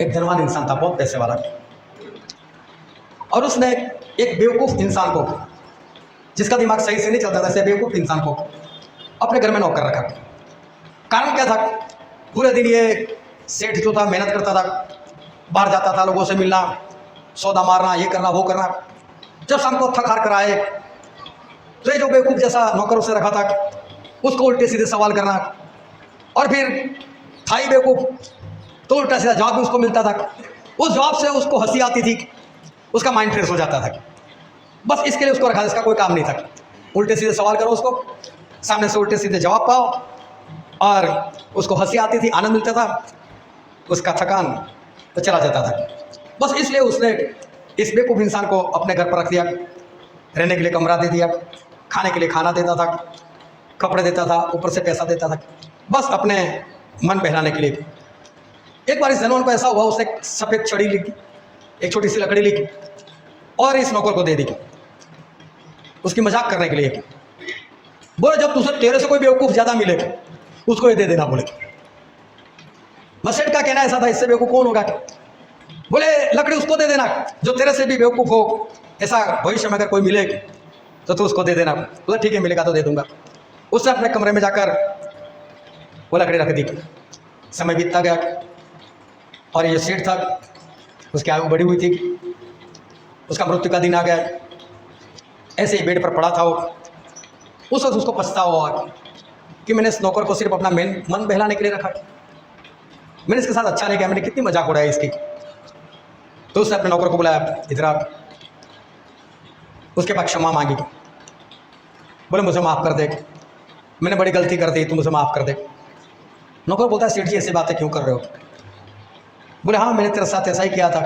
एक धनवान इंसान था, बहुत पैसे वाला, और उसने एक बेवकूफ़ इंसान को, जिसका दिमाग सही से नहीं चलता था, ऐसे बेवकूफ़ इंसान को अपने घर में नौकर रखा। कारण क्या था? पूरे दिन ये सेठ जो था मेहनत करता था, बाहर जाता था, लोगों से मिलना, सौदा मारना, ये करना वो करना। जब शाम को थक हार कर आए तो ये जो बेवकूफ़ जैसा नौकर उसे रखा था, उसको उल्टे सीधे सवाल करना, और फिर था ही बेवकूफ़ तो उल्टा सीधा जवाब भी उसको मिलता था। उस जवाब से उसको हंसी आती थी, उसका माइंड फ्रेश हो जाता था। बस इसके लिए उसको रखा, इसका कोई काम नहीं था। उल्टे सीधे सवाल करो उसको, सामने से उल्टे सीधे जवाब पाओ, और उसको हंसी आती थी, आनंद मिलता था, उसका थकान तो चला जाता था। बस इसलिए उसने इस बेवकूफ़ इंसान को अपने घर पर रख दिया, रहने के लिए कमरा दे दिया, खाने के लिए खाना देता था, कपड़े देता था, ऊपर से पैसा देता था, बस अपने मन बहलाने के लिए। एक बार इस धनवान को ऐसा हुआ, उसने एक सफ़ेद छड़ी ली, एक छोटी सी लकड़ी ली, और इस नौकर को दे दी उसकी मजाक करने के लिए। बोले जब तुझे तेरे से कोई बेवकूफ़ ज़्यादा मिले उसको ये दे देना। बोले बस सेठ का कहना ऐसा था, इससे बेवकूफ़ कौन होगा? बोले लकड़ी उसको दे देना जो तेरे से भी बेवकूफ़ हो, ऐसा भविष्य में अगर कोई मिले तो तू उसको दे देना। बोला ठीक है, मिलेगा तो दे दूंगा। उसने अपने कमरे में जाकर वो लकड़ी रख दी। समय बीतता गया और ये सेठ था, उसकी आयु बढ़ी हुई थी, उसका मृत्यु का दिन आ गया। ऐसे ही बेड पर पड़ा था वो। उस वक्त उसको पछतावा हुआ कि मैंने इस नौकर को सिर्फ अपना मन बहलाने के लिए रखा, मैंने इसके साथ अच्छा नहीं किया, मैंने कितनी मजाक उड़ाई इसकी। तो उसने अपने नौकर को बुलाया, इधर आप। उसके बाद क्षमा मांगी, बोले मुझे माफ़ कर दे, मैंने बड़ी गलती कर दी, तू मुझे माफ़ कर दे। नौकर बोलता है सेठ जी ऐसी बातें क्यों कर रहे हो? बोले हाँ मैंने तेरे साथ ऐसा ही किया था,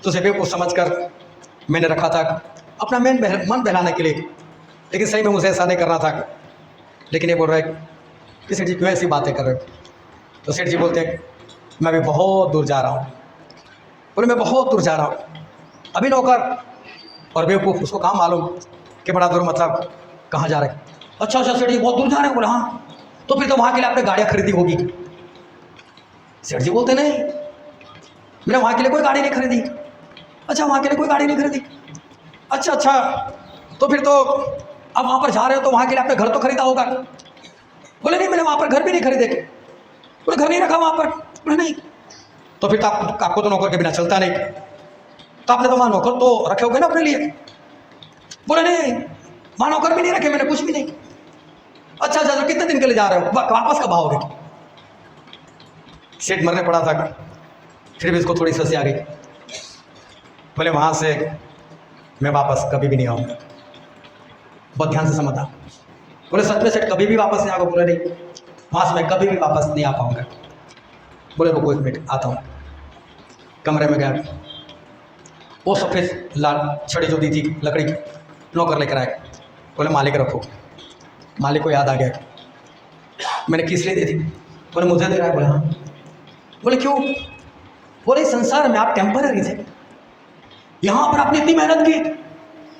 तुझे बेवकूफ़ समझ कर मैंने रखा था अपना मन बहलाने के लिए, लेकिन सही में मुझे ऐसा नहीं करना था। लेकिन ये बोल रहे कि सेठ जी क्यों ऐसी बातें कर रहे हो? तो सेठ जी बोलते हैं मैं अभी बहुत दूर जा रहा हूँ। बोले मैं बहुत दूर जा रहा हूँ। अभी नौकर और बेवकूफ़ उसको कहाँ मालूम कि बड़ा दूर मतलब कहाँ जा रहे हैं। अच्छा अच्छा सेठ जी बहुत दूर जा रहे हैं? बोले हाँ, तो फिर तो वहाँ के लिए आपने गाड़ियाँ खरीदी होगी। सेठ जी बोलते नहीं, मैंने वहाँ के लिए कोई गाड़ी नहीं खरीदी। अच्छा वहाँ के लिए कोई गाड़ी नहीं खरीदी, अच्छा अच्छा, तो फिर तो अब वहाँ पर जा रहे हो तो वहाँ के लिए आपने घर तो खरीदा होगा। बोले नहीं मैंने वहाँ पर घर भी नहीं खरीदे। बोले घर नहीं रखा वहाँ पर? बोले नहीं। तो फिर तो आपको तो नौकर के बिना चलता नहीं, तो आपने तो वहाँ नौकर तो रखे होगे ना अपने लिए? बोले नहीं वहाँ नौकर भी नहीं रखे, मैंने कुछ भी नहीं। अच्छा अच्छा, तो कितने दिन के लिए जा रहे हो, वापस कब आओगे? सेठ मरने पड़ा था, फिर भी इसको थोड़ी हंसी आ गई। बोले वहाँ से मैं वापस कभी भी नहीं आऊँगा। बहुत ध्यान से समझा। बोले सच में सेठ कभी भी वापस नहीं आऊँगा? बोले नहीं, वहाँ से मैं कभी भी वापस नहीं आ पाऊँगा। बोले रुको एक मिनट आता हूँ। कमरे में गया, वो सफ़ेद लाल छड़ी जो दी थी लकड़ी की, नौकर लेकर आए। बोले मालिक रखो। मालिक को याद आ गया मैंने किस लिए दी थी। बोले मुझे दे रहा है? बोले हाँ। बोले क्यों? बोले संसार में आप टेम्पररी थे, यहाँ पर आपने इतनी मेहनत की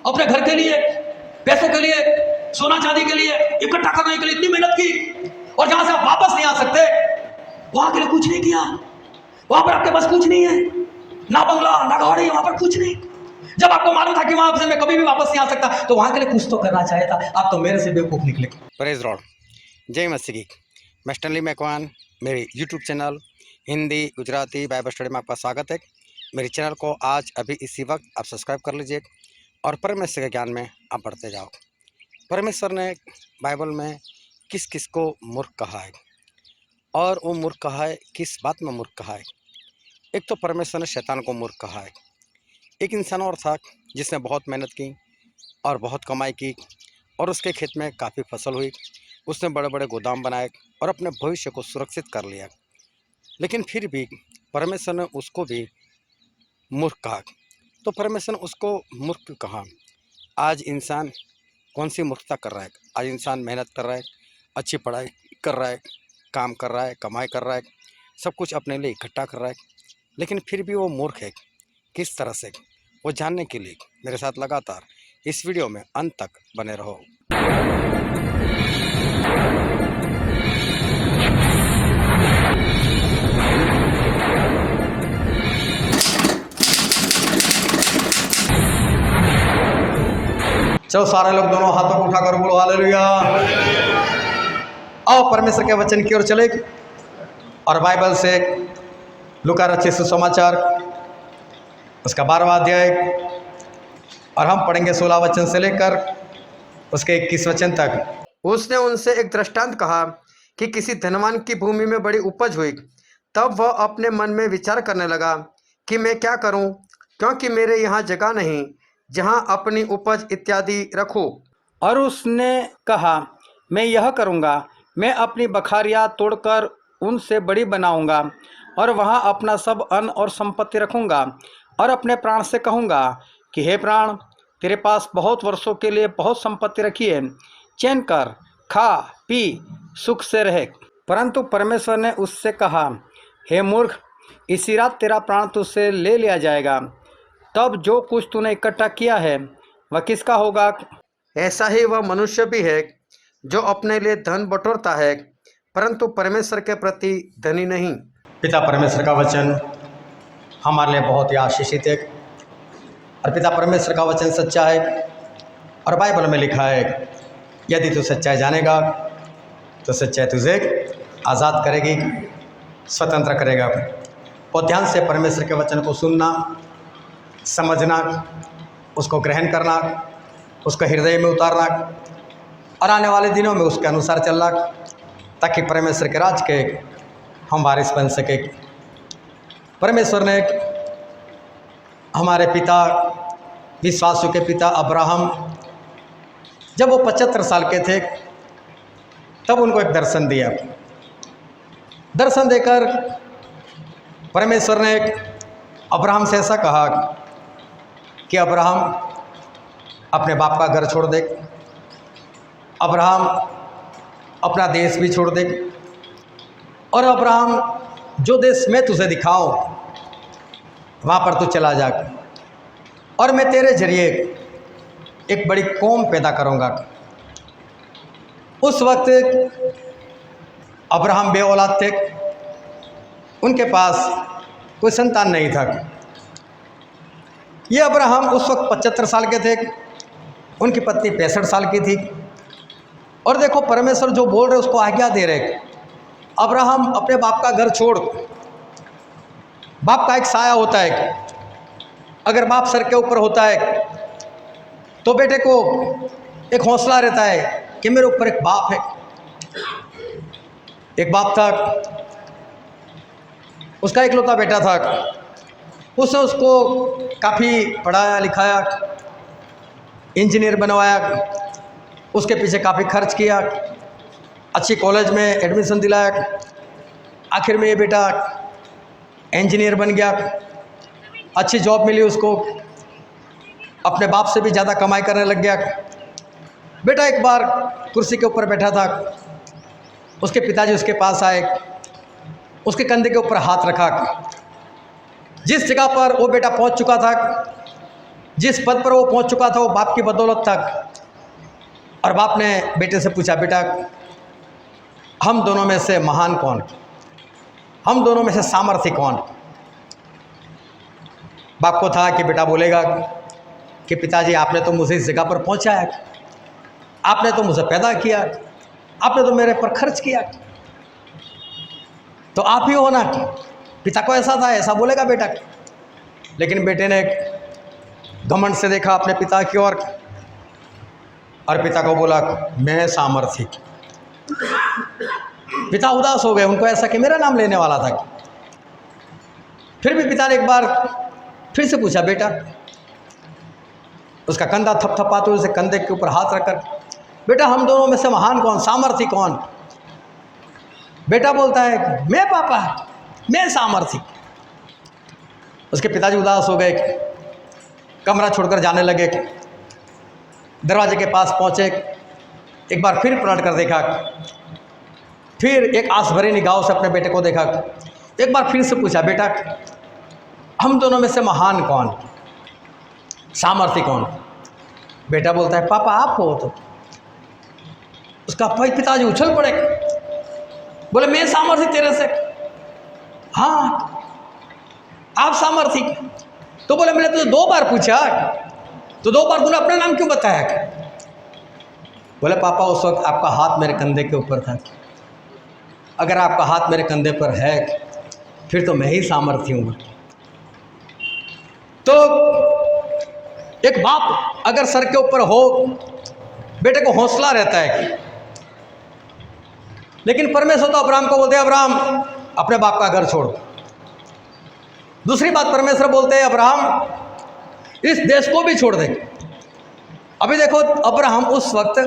अपने घर के लिए, पैसों के लिए, सोना चांदी के लिए इकट्ठा करने के लिए इतनी मेहनत की, और जहाँ से आप वापस नहीं आ सकते वहाँ के लिए कुछ नहीं किया। वहाँ पर आपके पास कुछ नहीं है, ना बंगला ना गाड़ी, वहाँ पर कुछ नहीं। जब आपको मालूम था कि वहाँ से मैं कभी भी वापस नहीं आ सकता तो वहाँ के लिए कुछ तो करना चाहिए था। आप तो मेरे से बेवकूफ़ निकले। प्रेज लॉर्ड, जय मसीह की। मैं स्टैनली मैकवान, मेरे YouTube channel Hindi Gujarati Bible study में आपका स्वागत है। मेरे चैनल को आज अभी इसी वक्त आप सब्सक्राइब कर लीजिए और परमेश्वर के ज्ञान में आप बढ़ते जाओ। परमेश्वर ने बाइबल में किस किस को मूर्ख कहा है, और वो मूर्ख कहा है किस बात में मूर्ख कहा है। एक तो परमेश्वर ने शैतान को मूर्ख कहा है। एक इंसान और था जिसने बहुत मेहनत की और बहुत कमाई की, और उसके खेत में काफ़ी फसल हुई, उसने बड़े बड़े गोदाम बनाए और अपने भविष्य को सुरक्षित कर लिया। लेकिन फिर भी परमेश्वर ने उसको भी मूर्ख कहा। तो परमेश्वर ने उसको मूर्ख क्यों कहा? आज इंसान कौन सी मूर्खता कर रहा है? आज इंसान मेहनत कर रहा है, अच्छी पढ़ाई कर रहा है, काम कर रहा है, कमाई कर रहा है, सब कुछ अपने लिए इकट्ठा कर रहा है, लेकिन फिर भी वो मूर्ख है। किस तरह से, वो जानने के लिए मेरे साथ लगातार इस वीडियो में अंत तक बने रहो। चलो सारे लोग दोनों हाथों को उठाकर बोलो हालेलुया। आओ परमेश्वर के वचन की ओर चले और बाइबल से लूका रचित सुसमाचार उसका 12वां अध्याय और हम पढ़ेंगे 16 वचन से लेकर उसके 21 वचन तक। उसने उनसे एक दृष्टांत कहा कि किसी धनवान की भूमि में बड़ी उपज हुई। तब वह अपने मन में विचार करने लगा कि मैं क्या करूं, क्योंकि मेरे यहाँ जगह नहीं जहाँ अपनी उपज इत्यादि रखूं। और उसने कहा, मैं यह करूँगा, मैं अपनी बखारियाँ तोड़कर उनसे बड़ी बनाऊँगा और वहाँ अपना सब अन्न और संपत्ति रखूँगा और अपने प्राण से कहूँगा कि हे प्राण, तेरे पास बहुत वर्षों के लिए बहुत संपत्ति रखी है, चैन कर, खा पी, सुख से रहे। परंतु परमेश्वर ने उससे कहा, हे मूर्ख, इसी रात तेरा प्राण तुझसे ले लिया जाएगा। तब जो कुछ तूने इकट्ठा किया है वह किसका होगा? ऐसा ही वह मनुष्य भी है जो अपने लिए धन बटोरता है परंतु परमेश्वर के प्रति धनी नहीं। पिता परमेश्वर का वचन हमारे लिए बहुत ही आशीषित है और पिता परमेश्वर का वचन सच्चा है और बाइबल में लिखा है यदि तू सच्चाई जानेगा तो सच्चाई तुझे आज़ाद करेगी, स्वतंत्र करेगा। और ध्यान से परमेश्वर के वचन को सुनना, समझना, उसको ग्रहण करना, उसको हृदय में उतारना और आने वाले दिनों में उसके अनुसार चलना ताकि परमेश्वर के राज के हम वारिस बन सके। परमेश्वर ने हमारे पिता, विश्वासियों के पिता अब्राहम, जब वो 75 साल के थे तब उनको एक दर्शन दिया। दर्शन देकर परमेश्वर ने अब्राहम से ऐसा कहा कि अब्राहम अपने बाप का घर छोड़ दे, अब्राहम अपना देश भी छोड़ दे और अब्राहम जो देश मैं तुझे दिखाऊं वहाँ पर तू चला जा और मैं तेरे जरिए एक बड़ी कौम पैदा करूँगा। उस वक्त अब्राहम बे औलाद थे, उनके पास कोई संतान नहीं था। ये अब्राहम उस वक्त 75 साल के थे, उनकी पत्नी 65 साल की थी। और देखो परमेश्वर जो बोल रहे उसको आज्ञा दे रहे, अब्राहम अपने बाप का घर छोड़। बाप का एक साया होता है, अगर बाप सर के ऊपर होता है तो बेटे को एक हौसला रहता है कि मेरे ऊपर एक बाप है। एक बाप था, उसका इकलौता बेटा था, उसने उसको काफ़ी पढ़ाया लिखाया, इंजीनियर बनवाया, उसके पीछे काफ़ी खर्च किया, अच्छी कॉलेज में एडमिशन दिलाया। आखिर में ये बेटा इंजीनियर बन गया, अच्छी जॉब मिली उसको, अपने बाप से भी ज़्यादा कमाई करने लग गया। बेटा एक बार कुर्सी के ऊपर बैठा था, उसके पिताजी उसके पास आए, उसके कंधे के ऊपर हाथ रखा। जिस जगह पर वो बेटा पहुंच चुका था, जिस पद पर वो पहुंच चुका था, वो बाप की बदौलत था। और बाप ने बेटे से पूछा, बेटा हम दोनों में से महान कौन, हम दोनों में से सामर्थ्य कौन? बाप को था कि बेटा बोलेगा कि पिताजी आपने तो मुझे इस जगह पर पहुंचाया, आपने तो मुझे पैदा किया, आपने तो मेरे पर खर्च किया, तो आप ही हो ना। पिता को ऐसा था, ऐसा बोलेगा बेटा। लेकिन बेटे ने घमंड से देखा अपने पिता की ओर और पिता को बोला, मैं सामर्थ्य। पिता उदास हो गए, उनको ऐसा कि मेरा नाम लेने वाला था। फिर भी पिता ने एक बार फिर से पूछा, बेटा, उसका कंधा थपथपाते हुए उसे कंधे के ऊपर हाथ रखकर, बेटा हम दोनों में से महान कौन, सामर्थ्य कौन? बेटा बोलता है, मैं पापा, मैं सामर्थ्य। उसके पिताजी उदास हो गए, कमरा छोड़कर जाने लगे। दरवाजे के पास पहुंचे, एक बार फिर पलट कर देखा, फिर एक आस भरी निगाहों से अपने बेटे को देखा। एक बार फिर से पूछा, बेटा हम दोनों में से महान कौन, सामर्थ्य कौन? बेटा बोलता है, पापा आप हो। तो उसका पिताजी उछल पड़े, बोले मैं सामर्थ्य तेरे से? हाँ आप सामर्थ्य। तो बोले मैंने तुझे 2 बार पूछा, तो 2 बार तूने अपना नाम क्यों बताया? बोले पापा उस वक्त आपका हाथ मेरे कंधे के ऊपर था। अगर आपका हाथ मेरे कंधे पर है फिर तो मैं ही सामर्थ्य हूँ। तो एक बाप अगर सर के ऊपर हो, बेटे को हौसला रहता है। लेकिन परमेश्वर तो अब्राहम को बोलते हैं अब्राहम अपने बाप का घर छोड़। दूसरी बात परमेश्वर बोलते हैं अब्राहम इस देश को भी छोड़ दे। अभी देखो अब्राहम उस वक्त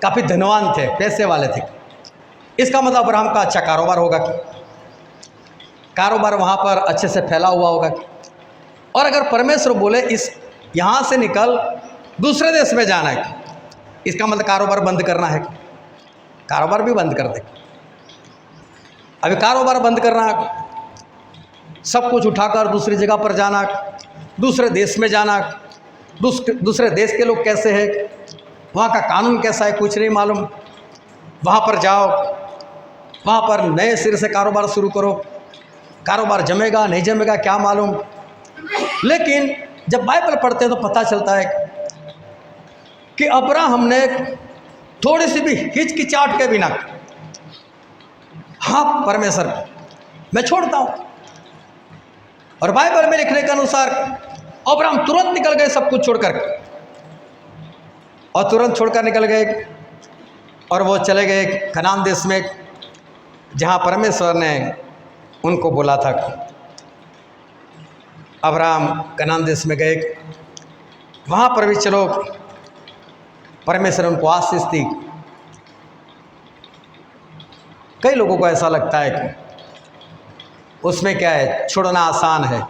काफ़ी धनवान थे, पैसे वाले थे। इसका मतलब अब्राहम का अच्छा कारोबार होगा, कारोबार वहाँ पर अच्छे से फैला हुआ होगा। और अगर परमेश्वर बोले इस यहाँ से निकल दूसरे देश में जाना है, इसका मतलब कारोबार बंद करना है, कारोबार भी बंद कर दे। अभी कारोबार बंद करना, सब कुछ उठाकर दूसरी जगह पर जाना, दूसरे देश में जाना, दूसरे देश के लोग कैसे हैं, वहाँ का कानून कैसा है कुछ नहीं मालूम, वहाँ पर जाओ, वहाँ पर नए सिरे से कारोबार शुरू करो, कारोबार जमेगा नहीं जमेगा क्या मालूम। लेकिन जब बाइबल पढ़ते हैं तो पता चलता है कि अब्राहम ने थोड़ी सी भी हिचकिचाहट के बिना हाँ परमेश्वर मैं छोड़ता हूँ। और बाइबल में लिखने के अनुसार अब्राहम तुरंत निकल गए सब कुछ छोड़कर, और तुरंत छोड़कर निकल गए और वो चले गए कनान देश में, जहाँ परमेश्वर ने उनको बोला था। अब्राहम कनान देश में गए, वहाँ पर भी चलो परमेश्वर ने उनको आशीष दी। कई लोगों को ऐसा लगता है कि उसमें क्या है, छोड़ना आसान है।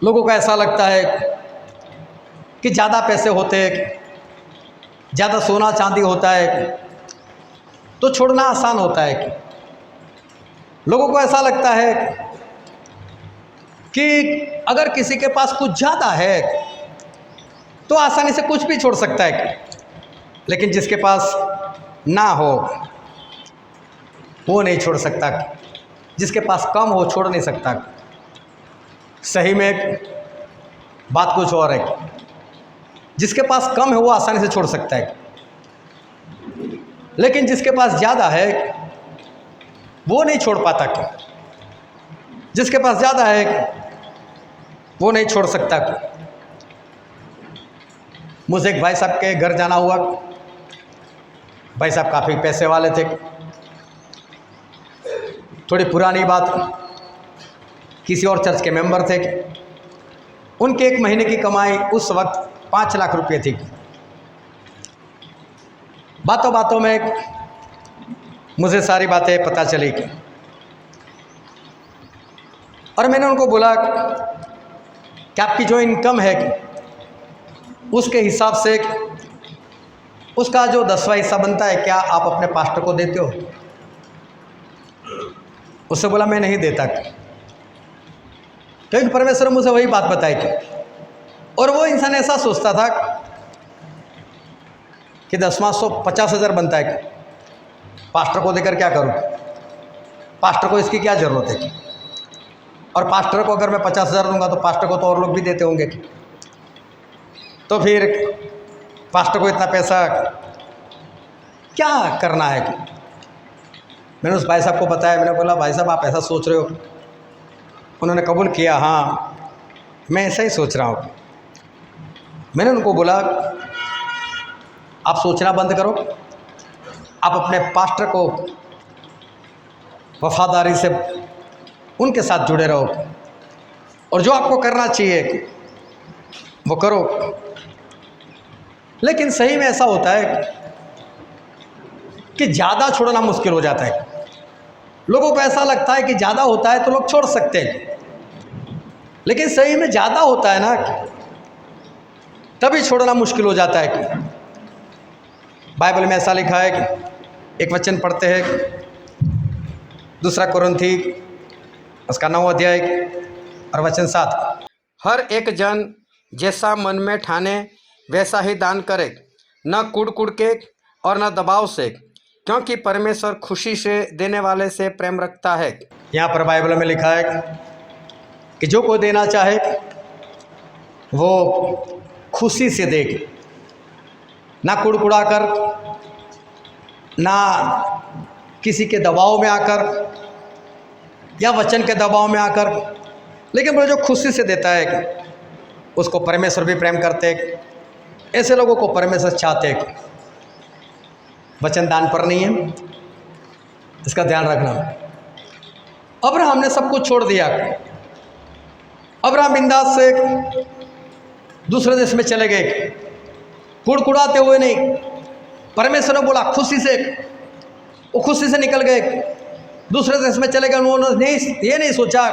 लोगों को ऐसा लगता है कि ज़्यादा पैसे होते, ज़्यादा सोना चांदी होता है तो छोड़ना आसान होता है। लोगों को ऐसा लगता है कि अगर किसी के पास कुछ ज़्यादा है तो आसानी से कुछ भी छोड़ सकता है, लेकिन जिसके पास ना हो वो नहीं छोड़ सकता, जिसके पास कम हो छोड़ नहीं सकता। सही में बात कुछ और है, जिसके पास कम है वो आसानी से छोड़ सकता है, लेकिन जिसके पास ज़्यादा है वो नहीं छोड़ पाता। जिसके पास ज़्यादा है वो नहीं छोड़ सकता। मुझे एक भाई साहब के घर जाना हुआ। भाई साहब काफ़ी पैसे वाले थे। थोड़ी पुरानी बात, किसी और चर्च के मेंबर थे। उनके एक महीने की कमाई उस वक्त 5 लाख रुपए थी। बातों बातों में मुझे सारी बातें पता चली और मैंने उनको बोला कि आपकी जो इनकम है उसके हिसाब से उसका जो 10वां हिस्सा बनता है क्या आप अपने पास्टर को देते हो? उससे बोला मैं नहीं देता, क्योंकि परमेश्वर ने मुझे वही बात बताई थी। और वो इंसान ऐसा सोचता था कि 10वां 50,000 बनता है, पास्टर को देकर क्या करूं, पास्टर को इसकी क्या ज़रूरत है। और पास्टर को अगर मैं 50,000 दूंगा तो पास्टर को तो और लोग भी देते होंगे, तो फिर पास्टर को इतना पैसा क्या करना है। मैंने उस भाई साहब को बताया, मैंने बोला भाई साहब आप ऐसा सोच रहे हो? उन्होंने कबूल किया, हाँ मैं ऐसा ही सोच रहा हूँ। मैंने उनको बोला आप सोचना बंद करो, आप अपने पास्टर को वफादारी से उनके साथ जुड़े रहो और जो आपको करना चाहिए वो करो। लेकिन सही में ऐसा होता है कि ज़्यादा छोड़ना मुश्किल हो जाता है। लोगों को ऐसा लगता है कि ज़्यादा होता है तो लोग छोड़ सकते हैं, लेकिन सही में ज़्यादा होता है ना तभी छोड़ना मुश्किल हो जाता है। बाइबल में ऐसा लिखा है कि एक वचन पढ़ते हैं, 2 कुरिन्थी उसका 9 अध्याय और वचन 7। हर एक जन जैसा मन में ठाने वैसा ही दान करे, न कुड़ के और न दबाव से, क्योंकि परमेश्वर खुशी से देने वाले से प्रेम रखता है। यहाँ पर बाइबल में लिखा है कि जो कोई देना चाहे वो खुशी से दे। ना कुड़कुड़ा कर, ना किसी के दबाव में आकर या वचन के दबाव में आकर, लेकिन वो जो खुशी से देता है उसको परमेश्वर भी प्रेम करते। ऐसे लोगों को परमेश्वर चाहते। वचन दान पर नहीं है, इसका ध्यान रखना। अब्राहम ने सब कुछ छोड़ दिया। अब्राहम बिंदास से दूसरे देश में चले गए, कुड़कुड़ाते हुए नहीं। परमेश्वर ने बोला खुशी से, वो खुशी से निकल गए, दूसरे देश में चले गए। उन्होंने ये नहीं सोचा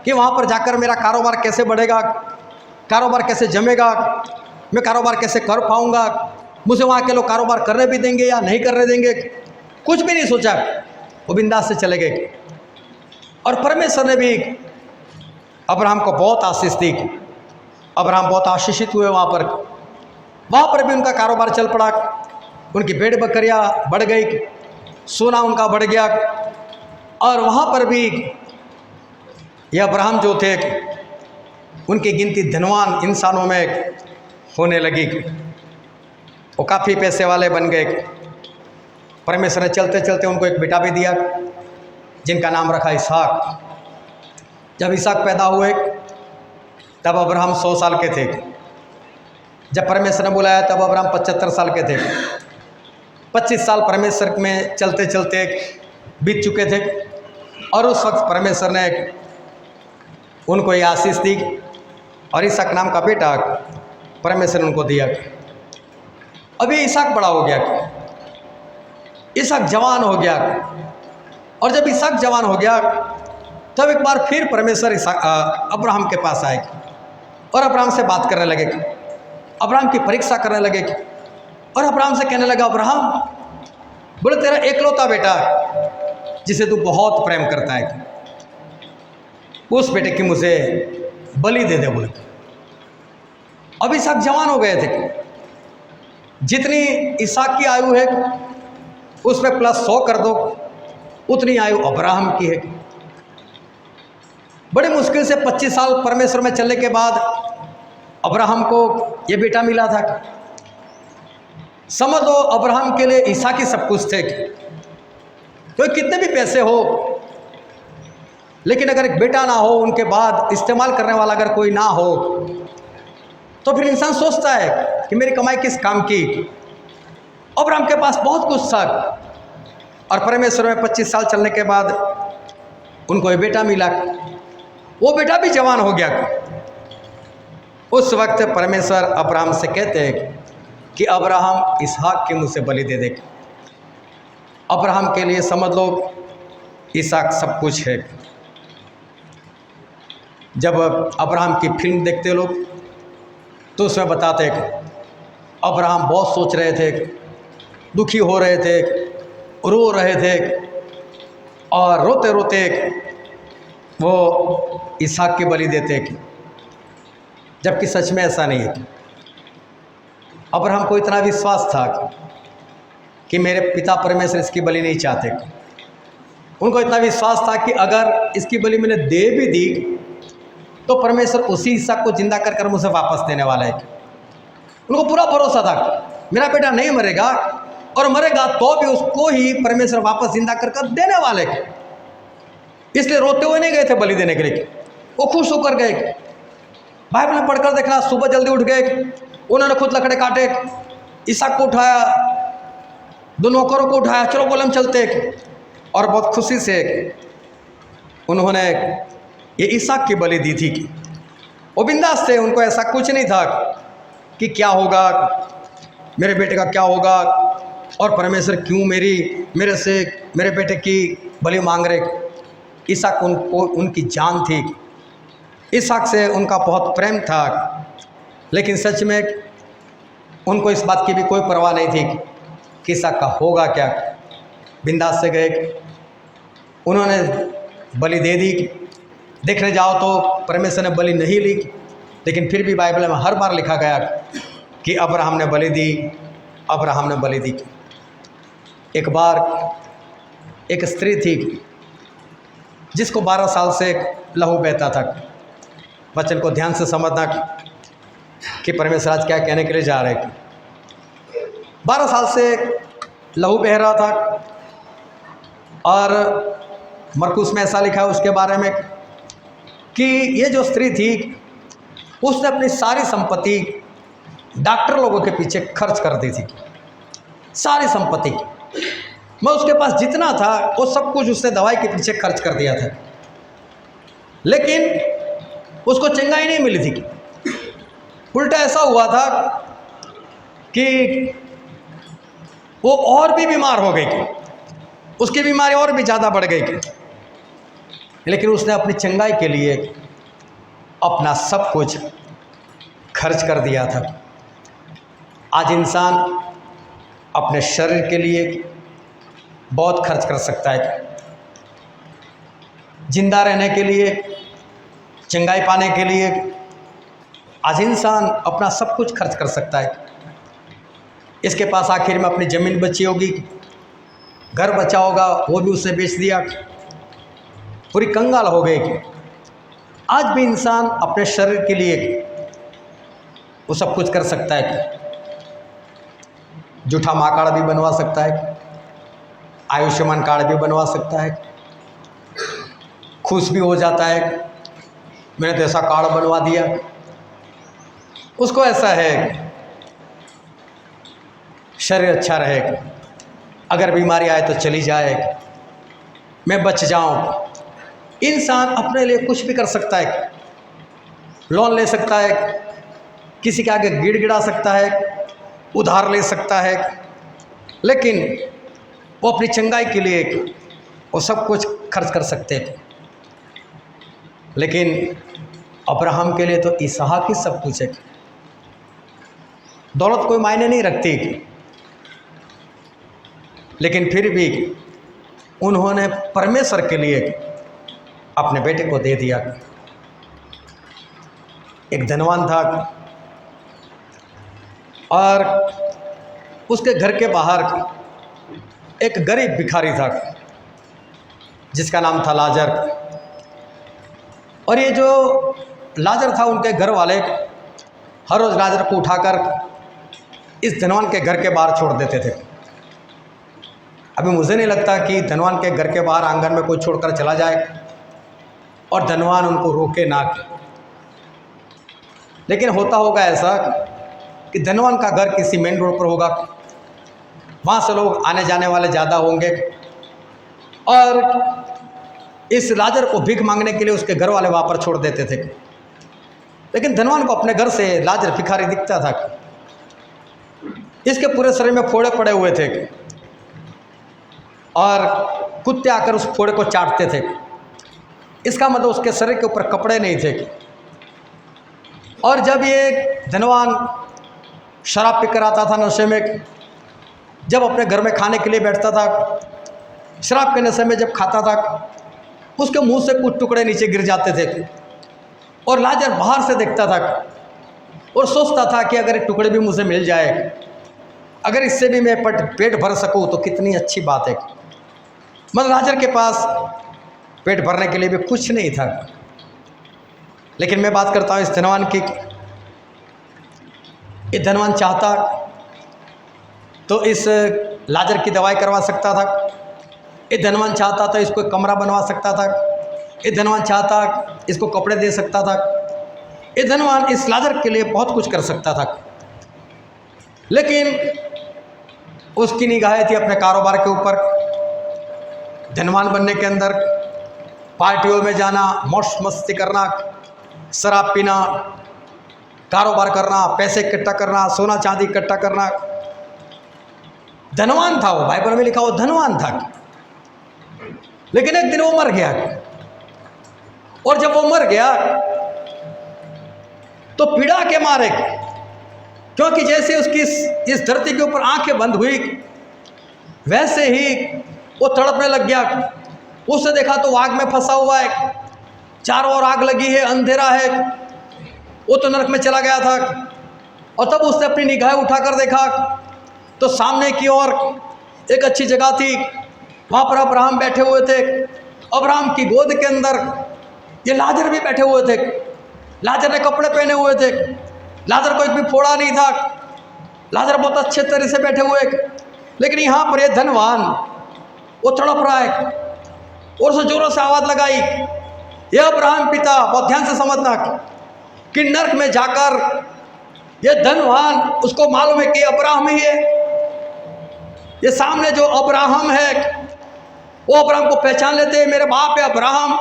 कि वहाँ पर जाकर मेरा कारोबार कैसे बढ़ेगा, कारोबार कैसे जमेगा, मैं कारोबार कैसे कर पाऊँगा, मुझे वहाँ के लोग कारोबार करने भी देंगे या नहीं करने देंगे, कुछ भी नहीं सोचा। वो बिंदास से चले गए और परमेश्वर ने भी अब्राहम को बहुत आशीष दी। अब्राहम बहुत आशीषित हुए। वहाँ पर भी उनका कारोबार चल पड़ा, उनकी भेड़ बकरियाँ बढ़ गई, सोना उनका बढ़ गया। और वहाँ पर भी ये अब्राहम जो थे उनकी गिनती धनवान इंसानों में होने लगी। वो काफ़ी पैसे वाले बन गए। परमेश्वर ने चलते चलते उनको एक बेटा भी दिया जिनका नाम रखा इसहाक। जब इसहाक पैदा हुए तब अब्राहम 100 साल के थे। जब परमेश्वर ने बुलाया तब अब्राहम 75 साल के थे। 25 साल परमेश्वर में चलते चलते बीत चुके थे और उस वक्त परमेश्वर ने उनको ये आशीष दी और इसहाक नाम का बेटा परमेश्वर ने उनको दिया। अभी इसहाक बड़ा हो गया, इसहाक जवान हो गया। और जब इसहाक जवान हो गया तब एक बार फिर परमेश्वर अब्राहम के पास आए और अब्राहम से बात करने लगे, अब्राहम की परीक्षा करने लगे और अब्राहम से कहने लगा, अब्राहम बोले तेरा एकलौता बेटा जिसे तू बहुत प्रेम करता है, उस बेटे की मुझे बलि दे दे। बोले अब इसहाक जवान हो गए थे। जितनी इसहाक की आयु है उसमें प्लस 100 कर दो, उतनी आयु अब्राहम की है। बड़ी मुश्किल से 25 साल परमेश्वर में चलने के बाद अब्राहम को ये बेटा मिला था। समझ लो अब्राहम के लिए इसहाक ही सब कुछ थे। तो कितने भी पैसे हो, लेकिन अगर एक बेटा ना हो, उनके बाद इस्तेमाल करने वाला अगर कोई ना हो, तो फिर इंसान सोचता है कि मेरी कमाई किस काम की। अब्राहम के पास बहुत कुछ था और परमेश्वर में 25 साल चलने के बाद उनको ये बेटा मिला। वो बेटा भी जवान हो गया। उस वक्त परमेश्वर अब्राहम से कहते हैं कि अब्राहम इसहाक के मुँह से बलि दे दे। अब्राहम के लिए समझ लो इसहाक सब कुछ है। जब अब्राहम की फिल्म देखते लोग तो उसमें बताते अब्राहम बहुत सोच रहे थे, दुखी हो रहे थे, रो रहे थे और रोते रोते वो इसहाक की बलि देते, जबकि सच में ऐसा नहीं है। अब्राहम को इतना विश्वास था कि मेरे पिता परमेश्वर इसकी बलि नहीं चाहते। उनको इतना विश्वास था कि अगर इसकी बलि मैंने दे भी दी तो परमेश्वर उसी इसहाक को जिंदा कर कर मुझे वापस देने वाला है। उनको पूरा भरोसा था मेरा बेटा नहीं मरेगा, और मरेगा तो भी उसको ही परमेश्वर वापस जिंदा कर कर देने वाले। इसलिए रोते हुए नहीं गए थे बलि देने के लिए, वो खुश होकर गए। बाइबल में पढ़कर देखना, सुबह जल्दी उठ गए, उन्होंने खुद लकड़े काटे, इसहाक को उठाया, 2 नौकरों को उठाया, चलो बोले हम चलते। और बहुत खुशी से उन्होंने ये इसहाक की बलि दी थी। वो बिंदास थे, उनको ऐसा कुछ नहीं था कि क्या होगा, मेरे बेटे का क्या होगा और परमेश्वर क्यों मेरे से मेरे बेटे की बलि मांग रहे। इसहाक उनको उनकी जान थी, इसहाक से उनका बहुत प्रेम था, लेकिन सच में उनको इस बात की भी कोई परवाह नहीं थी कि इसहाक का होगा क्या। बिंदास से गए, उन्होंने बलि दे दी। देखने जाओ तो परमेश्वर ने बलि नहीं ली, लेकिन फिर भी बाइबल में हर बार लिखा गया कि अब्राहम ने बलि दी, अब्राहम ने बलि दी। एक बार एक स्त्री थी जिसको 12 साल से लहू बहता था। वचन को ध्यान से समझना कि परमेश्वर आज क्या कहने के लिए जा रहे हैं। 12 साल से लहू बह रहा था। और मरकुस में ऐसा लिखा है उसके बारे में कि ये जो स्त्री थी उसने अपनी सारी संपत्ति डॉक्टर लोगों के पीछे खर्च कर दी थी, सारी संपत्ति। मैं उसके पास जितना था वो सब कुछ उसने दवाई के पीछे खर्च कर दिया था, लेकिन उसको चंगाई नहीं मिली थी। उल्टा ऐसा हुआ था कि वो और भी बीमार हो गई, उसकी बीमारी और भी ज़्यादा बढ़ गई। लेकिन उसने अपनी चंगाई के लिए अपना सब कुछ खर्च कर दिया था। आज इंसान अपने शरीर के लिए बहुत खर्च कर सकता है, जिंदा रहने के लिए, चंगाई पाने के लिए आज इंसान अपना सब कुछ खर्च कर सकता है। इसके पास आखिर में अपनी ज़मीन बची होगी, घर बचा होगा, वो भी उसने बेच दिया, पूरी कंगाल हो गई। आज भी इंसान अपने शरीर के लिए वो सब कुछ कर सकता है। जूठा माँ कार्ड भी बनवा सकता है, आयुष्मान कार्ड भी बनवा सकता है, खुश भी हो जाता है, मैंने तो ऐसा कार्ड बनवा दिया। उसको ऐसा है शरीर अच्छा रहे, अगर बीमारी आए तो चली जाए, मैं बच जाऊं। इंसान अपने लिए कुछ भी कर सकता है, लोन ले सकता है, किसी के आगे गिड़गिड़ा सकता है, उधार ले सकता है, लेकिन वो अपनी चंगाई के लिए वो सब कुछ खर्च कर सकते हैं। लेकिन अब्राहम के लिए तो इसहाक ही सब कुछ है। दौलत कोई मायने नहीं रखती, लेकिन फिर भी उन्होंने परमेश्वर के लिए अपने बेटे को दे दिया। एक धनवान था और उसके घर के बाहर एक गरीब भिखारी था जिसका नाम था लाजर। और ये जो लाजर था, उनके घर वाले हर रोज़ लाजर को उठाकर इस धनवान के घर के बाहर छोड़ देते थे। अभी मुझे नहीं लगता कि धनवान के घर के बाहर आंगन में कोई छोड़कर चला जाए और धनवान उनको रोके ना। लेकिन होता होगा ऐसा कि धनवान का घर किसी मेन रोड पर होगा, वहाँ से लोग आने जाने वाले ज़्यादा होंगे, और इस लाजर को भीख मांगने के लिए उसके घर वाले वहाँ पर छोड़ देते थे। लेकिन धनवान को अपने घर से लाजर भिखारी दिखता था। इसके पूरे शरीर में फोड़े पड़े हुए थे और कुत्ते आकर उस फोड़े को चाटते थे। इसका मतलब उसके शरीर के ऊपर कपड़े नहीं थे। और जब ये धनवान शराब पीकर आता था नशे में, जब अपने घर में खाने के लिए बैठता था, शराब के नशे में जब खाता था, उसके मुंह से कुछ टुकड़े नीचे गिर जाते थे और लाजर बाहर से देखता था और सोचता था कि अगर ये टुकड़े भी मुझे मिल जाए, अगर इससे भी मैं पेट भर सकूं तो कितनी अच्छी बात है। मतलब लाजर के पास पेट भरने के लिए भी कुछ नहीं था। लेकिन मैं बात करता हूँ इस धनवान की। ये धनवान चाहता तो इस लाजर की दवाई करवा सकता था, ये धनवान चाहता तो इसको कमरा बनवा सकता था, ये धनवान चाहता इसको कपड़े दे सकता था, ये धनवान इस लाजर के लिए बहुत कुछ कर सकता था। लेकिन उसकी निगाहें थी अपने कारोबार के ऊपर। धनवान बनने के अंदर पार्टियों में जाना, मौज मस्ती करना, शराब पीना, कारोबार करना, पैसे इकट्ठा करना, सोना चांदी इकट्ठा करना। धनवान था वो, बाइबल में लिखा वो धनवान था। लेकिन एक दिन वो मर गया, और जब वो मर गया तो पीड़ा के मारे, क्योंकि जैसे उसकी इस धरती के ऊपर आंखें बंद हुई, वैसे ही वो तड़पने लग गया। उसने देखा तो आग में फंसा हुआ है, चारों ओर आग लगी है, अंधेरा है, वो तो नरक में चला गया था। और तब उसने अपनी निगाहें उठाकर देखा तो सामने की ओर एक अच्छी जगह थी, वहाँ पर अब्राहम बैठे हुए थे। अब्राहम की गोद के अंदर ये लाजर भी बैठे हुए थे। लाजर ने कपड़े पहने हुए थे, लाजर को एक भी फोड़ा नहीं था, लाजर बहुत अच्छे तरह से बैठे हुए, लेकिन यहाँ पर ये धनवान वो तड़प रहा है और उसे जोरों से आवाज़ लगाई, ये अब्राहम पिता, बहुत ध्यान से समझना कि नरक में जाकर ये धनवान, उसको मालूम है कि अब्राहम ही है, ये सामने जो अब्राहम है वो अब्राहम को पहचान लेते हैं, मेरे बाप है अब्राहम,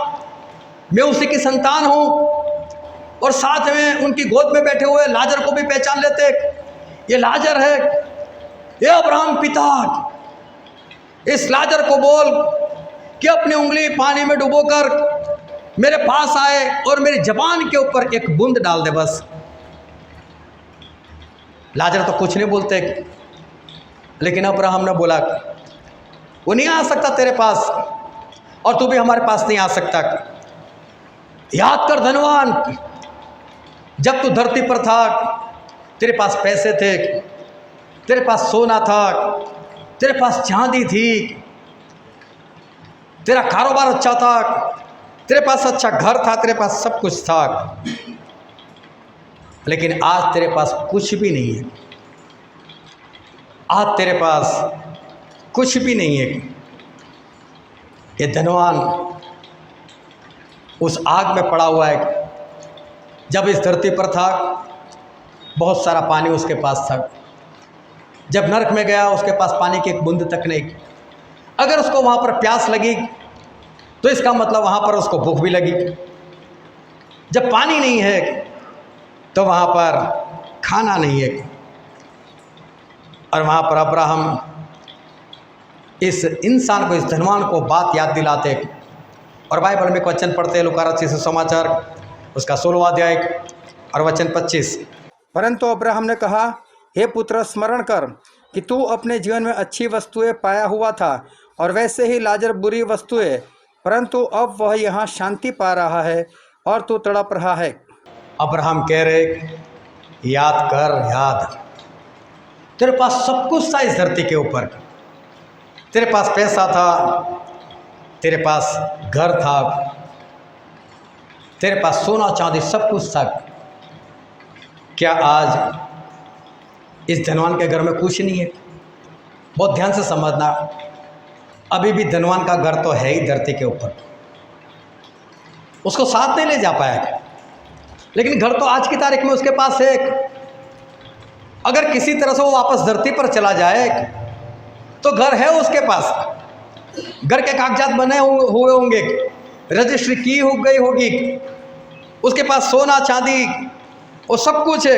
मैं उसी की संतान हूँ। और साथ में उनकी गोद में बैठे हुए लाजर को भी पहचान लेते, ये लाजर है, ये अब्राहम पिता, इस लाजर को बोल कि अपनी उंगली पानी में डुबोकर मेरे पास आए और मेरी जबान के ऊपर एक बूंद डाल दे बस। लाजर तो कुछ नहीं बोलते, लेकिन अब्राहम ने बोला वो नहीं आ सकता तेरे पास और तू भी हमारे पास नहीं आ सकता। याद कर धनवान, जब तू धरती पर था तेरे पास पैसे थे, तेरे पास सोना था, तेरे पास चांदी थी, तेरा कारोबार अच्छा था, तेरे पास अच्छा घर था, तेरे पास सब कुछ था, लेकिन आज तेरे पास कुछ भी नहीं है। आज तेरे पास कुछ भी नहीं है। ये धनवान उस आग में पड़ा हुआ है। जब इस धरती पर था बहुत सारा पानी उसके पास था, जब नरक में गया उसके पास पानी की एक बूंद तक नहीं। अगर उसको वहाँ पर प्यास लगी तो इसका मतलब वहाँ पर उसको भूख भी लगी। जब पानी नहीं है तो वहाँ पर खाना नहीं है। और वहाँ पर अब्राहम इस इंसान को, इस धनवान को बात याद दिलाते और बाइबल में एक वचन पढ़ते हैं, लूका रचित सुसमाचार उसका 16वां अध्याय और वचन 25। परंतु अब्राहम ने कहा, हे पुत्र, स्मरण कर कि तू अपने जीवन में अच्छी वस्तुएं पाया हुआ था और वैसे ही लाजर बुरी वस्तुएं, परंतु अब वह यहाँ शांति पा रहा है और तू तड़प रहा है। अब्राहम कह रहे याद कर, याद, तेरे पास सब कुछ था इस धरती के ऊपर, तेरे पास पैसा था, तेरे पास घर था, तेरे पास सोना चांदी सब कुछ था। क्या आज इस धनवान के घर में कुछ नहीं है? बहुत ध्यान से समझना, अभी भी धनवान का घर तो है ही धरती के ऊपर, उसको साथ नहीं ले जा पाया, लेकिन घर तो आज की तारीख में उसके पास है। अगर किसी तरह से वो वापस धरती पर चला जाए तो घर है उसके पास, घर के कागजात बने हुए होंगे, रजिस्ट्री की हो गई होगी, उसके पास सोना चांदी वो सब कुछ है,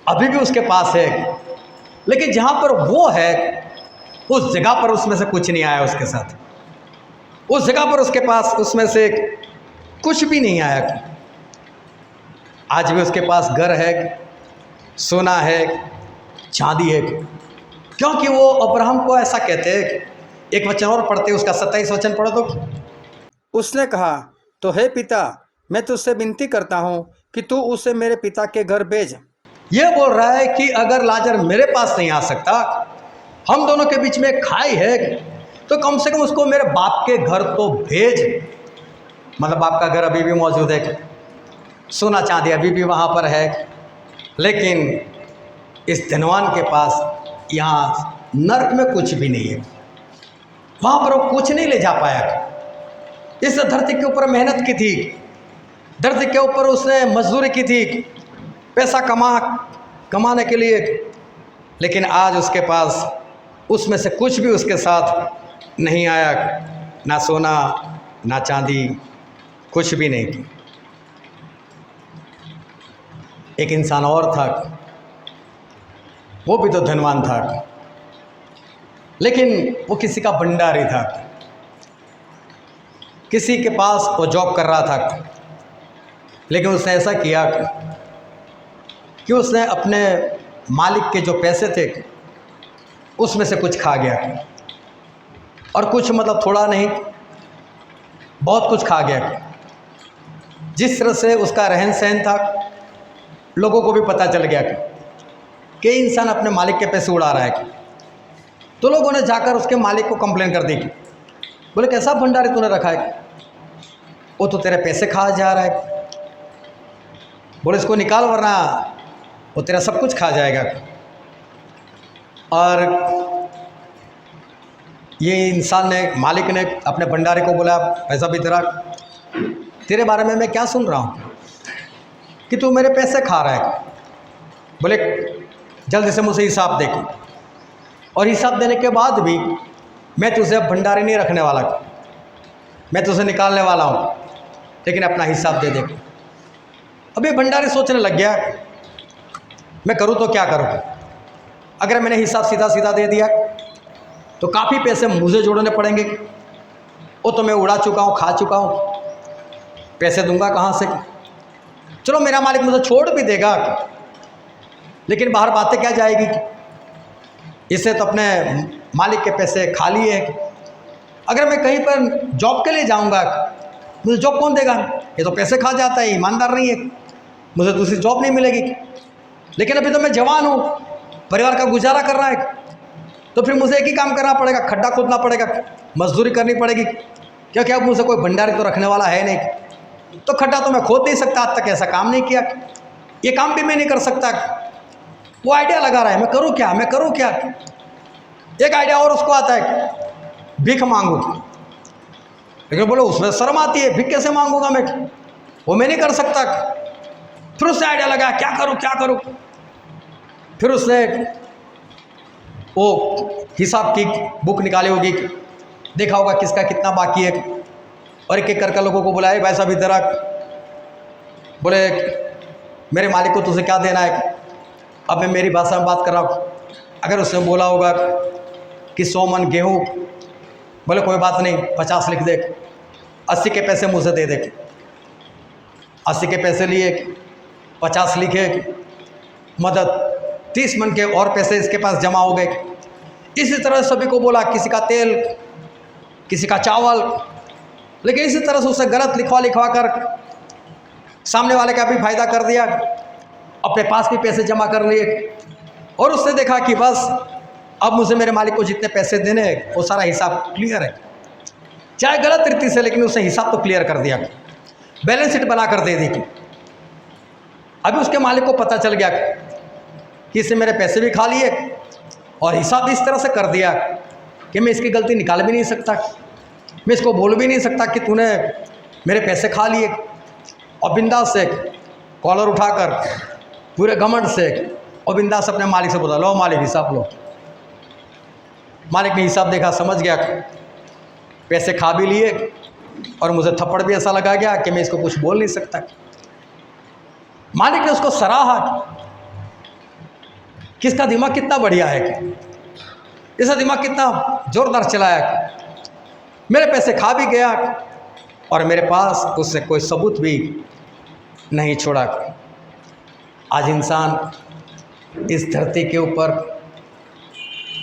अभी भी उसके पास है। लेकिन जहाँ पर वो है उस जगह पर उसमें से कुछ नहीं आया उसके साथ, उस जगह पर उसके पास उसमें से कुछ भी नहीं आया। आज भी उसके पास घर है, सोना है, चांदी है, क्योंकि वो अब्राहम को ऐसा कहते हैं। एक वचन और पढ़ते, उसका 27 वचन पढ़ो तो। उसने कहा, तो हे पिता, मैं तुझसे विनती करता हूँ कि तू उसे मेरे पिता के घर भेज। ये बोल रहा है कि अगर लाजर मेरे पास नहीं आ सकता, हम दोनों के बीच में खाई है, तो कम से कम उसको मेरे बाप के घर तो भेज। मतलब बाप का घर अभी भी मौजूद है, सोना चांदी अभी भी वहाँ पर है, लेकिन इस धनवान के पास यहाँ नरक में कुछ भी नहीं है, वहाँ पर वो कुछ नहीं ले जा पाया। इस धरती के ऊपर मेहनत की थी, धरती के ऊपर उसने मजदूरी की थी पैसा कमाने के लिए, लेकिन आज उसके पास उसमें से कुछ भी उसके साथ नहीं आया, ना सोना ना चांदी, कुछ भी नहीं। एक इंसान और था, वो भी तो धनवान था, लेकिन वो किसी का भंडारी था, किसी के पास वो जॉब कर रहा था, लेकिन उसने ऐसा किया कि उसने अपने मालिक के जो पैसे थे उसमें से कुछ खा गया, और कुछ मतलब थोड़ा नहीं, बहुत कुछ खा गया। जिस तरह से उसका रहन सहन था, लोगों को भी पता चल गया कि इंसान अपने मालिक के पैसे उड़ा रहा है, तो लोगों ने जाकर उसके मालिक को कंप्लेन कर दी। बोले कैसा भंडारी तूने रखा है, वो तो तेरे पैसे खा जा रहा है। बोले इसको निकाल वरना वो तेरा सब कुछ खा जाएगा। और ये इंसान ने, मालिक ने अपने भंडारी को बोला, पैसा भी तेरे बारे में मैं क्या सुन रहा हूँ कि तू मेरे पैसे खा रहा है। बोले जल्दी से मुझे हिसाब दे, और हिसाब देने के बाद भी मैं तुझे अब भंडारी नहीं रखने वाला, मैं तुझे निकालने वाला हूँ, लेकिन अपना हिसाब दे दे। अभी भंडारी सोचने लग गया, मैं करूँ तो क्या करूँ। अगर मैंने हिसाब सीधा सीधा दे दिया तो काफ़ी पैसे मुझे जोड़ने पड़ेंगे, वो तो मैं उड़ा चुका हूँ, खा चुका हूँ, पैसे दूंगा कहाँ से। चलो मेरा मालिक मुझे छोड़ भी देगा, लेकिन बाहर बातें क्या जाएगी, इससे तो अपने मालिक के पैसे खा लिए। अगर मैं कहीं पर जॉब के लिए जाऊंगा, मुझे जॉब कौन देगा, ये तो पैसे खा जाता है, ईमानदार नहीं है, मुझे दूसरी जॉब नहीं मिलेगी। लेकिन अभी तो मैं जवान हूँ, परिवार का गुजारा कर रहा है, तो फिर मुझे एक ही काम करना पड़ेगा, खड्डा खोदना पड़ेगा, मजदूरी करनी पड़ेगी, क्योंकि अब मुझे कोई भंडारी तो रखने वाला है नहीं। तो खड्डा तो मैं खोद नहीं सकता, आज तक ऐसा काम नहीं किया, ये काम भी मैं नहीं कर सकता। वो आइडिया लगा रहा है, मैं करूँ क्या, मैं करूँ क्या। एक आइडिया और उसको आता है, भीख मांगू। लेकिन बोलो उसमें शर्म आती है, भीख कैसे मांगूंगा मैं, वो मैं नहीं कर सकता। फिर उससे आइडिया लगा, क्या करूँ क्या करूँ। फिर उसने वो हिसाब की बुक निकाली होगी, देखा होगा किसका कितना बाकी है, और एक एक करके लोगों को बुलाए, भाई साहब इधर आ। बोले मेरे मालिक को तुझे क्या देना है। अब मैं मेरी भाषा में बात कर रहा हूँ। अगर उसने बोला होगा कि 100 मन गेहूँ, बोले कोई बात नहीं, 50 लिख दे, 80 के पैसे मुझे दे दे। 80 के पैसे लिए, 50 लिखे, मदद 30 मन के और पैसे इसके पास जमा हो गए। इसी तरह सभी को बोला, किसी का तेल, किसी का चावल, लेकिन इसी तरह से उसे गलत लिखवा कर सामने वाले का भी फायदा कर दिया, अपने पास भी पैसे जमा कर लिए, और उसने देखा कि बस अब मुझे मेरे मालिक को जितने पैसे देने हैं वो सारा हिसाब क्लियर है, चाहे गलत रीति से, लेकिन उसने हिसाब तो क्लियर कर दिया, बैलेंस शीट बना कर दे दी। अभी उसके मालिक को पता चल गया कि इसने मेरे पैसे भी खा लिए और हिसाब भी इस तरह से कर दिया कि मैं इसकी गलती निकाल भी नहीं सकता, मैं इसको बोल भी नहीं सकता कि तूने मेरे पैसे खा लिए। और बिंदास से कॉलर उठाकर पूरे घमंड से और बिंदास अपने मालिक से बोला, लो मालिक हिसाब लो। मालिक ने हिसाब देखा, समझ गया पैसे खा भी लिए, और मुझे थप्पड़ भी ऐसा लगा गया कि मैं इसको कुछ बोल नहीं सकता। मालिक ने उसको सराहा, किसका दिमाग कितना बढ़िया है, इसका दिमाग कितना जोरदार चलाया, मेरे पैसे खा भी गया और मेरे पास उससे कोई सबूत भी नहीं छोड़ा। आज इंसान इस धरती के ऊपर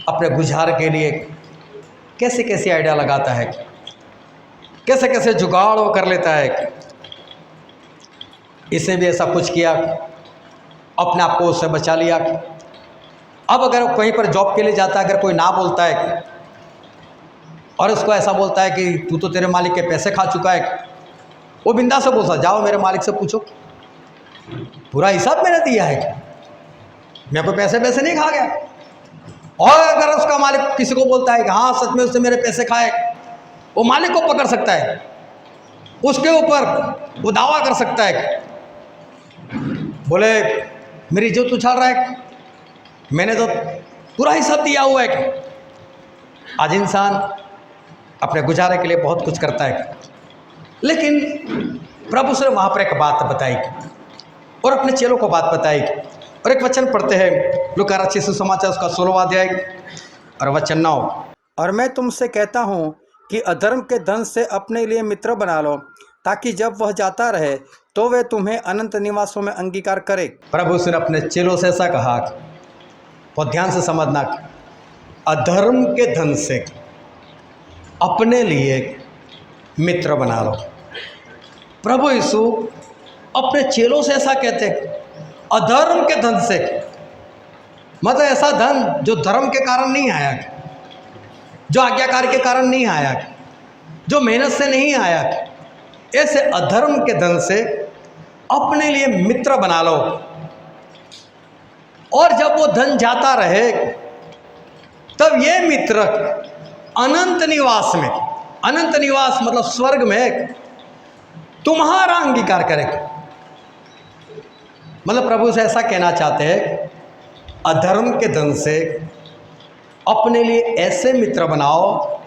अपने गुजार के लिए कैसे कैसे आइडिया लगाता है, कैसे कैसे जुगाड़ वो कर लेता है। इसने भी ऐसा कुछ किया, अपने आप को उससे बचा लिया। अब अगर कहीं पर जॉब के लिए जाता है, अगर कोई ना बोलता है और उसको ऐसा बोलता है कि तू तो तेरे मालिक के पैसे खा चुका है, वो बिंदास से बोलता, जाओ मेरे मालिक से पूछो, पूरा हिसाब मैंने दिया है, मैं कोई पैसे नहीं खा गया। और अगर उसका मालिक किसी को बोलता है कि हाँ सच में उसने मेरे पैसे खाए, वो मालिक को पकड़ सकता है, उसके ऊपर वो दावा कर सकता है, बोले मेरी इज्जत उछाल रहा है, मैंने तो पूरा हिसाब दिया हुआ है। आज इंसान अपने गुजारे के लिए बहुत कुछ करता है, लेकिन प्रभु से वहाँ पर एक बात बताई और अपने चेलों को बात बताई। और एक वचन पढ़ते हैं, लूका रचित सुसमाचार उसका 16वां अध्याय और वचन 9। और मैं तुमसे कहता हूँ कि अधर्म के धन से अपने लिए मित्र बना लो, ताकि जब वह जाता रहे तो वे तुम्हें अनंत निवासों में अंगीकार करे। प्रभु उसने अपने चेलों से ऐसा कहा, बहुत ध्यान से समझना, अधर्म के धन से अपने लिए मित्र बना लो। प्रभु यीशु अपने चेलों से ऐसा कहते, अधर्म के धन से, मतलब ऐसा धन जो धर्म के कारण नहीं आया, जो आज्ञाकारी के कारण नहीं आया, जो मेहनत से नहीं आया, ऐसे अधर्म के धन से अपने लिए मित्र बना लो। और जब वो धन जाता रहे तब ये मित्र अनंत निवास में, अनंत निवास मतलब स्वर्ग में तुम्हारा अंगीकार करेगा। मतलब प्रभु से ऐसा कहना चाहते हैं, अधर्म के धन से अपने लिए ऐसे मित्र बनाओ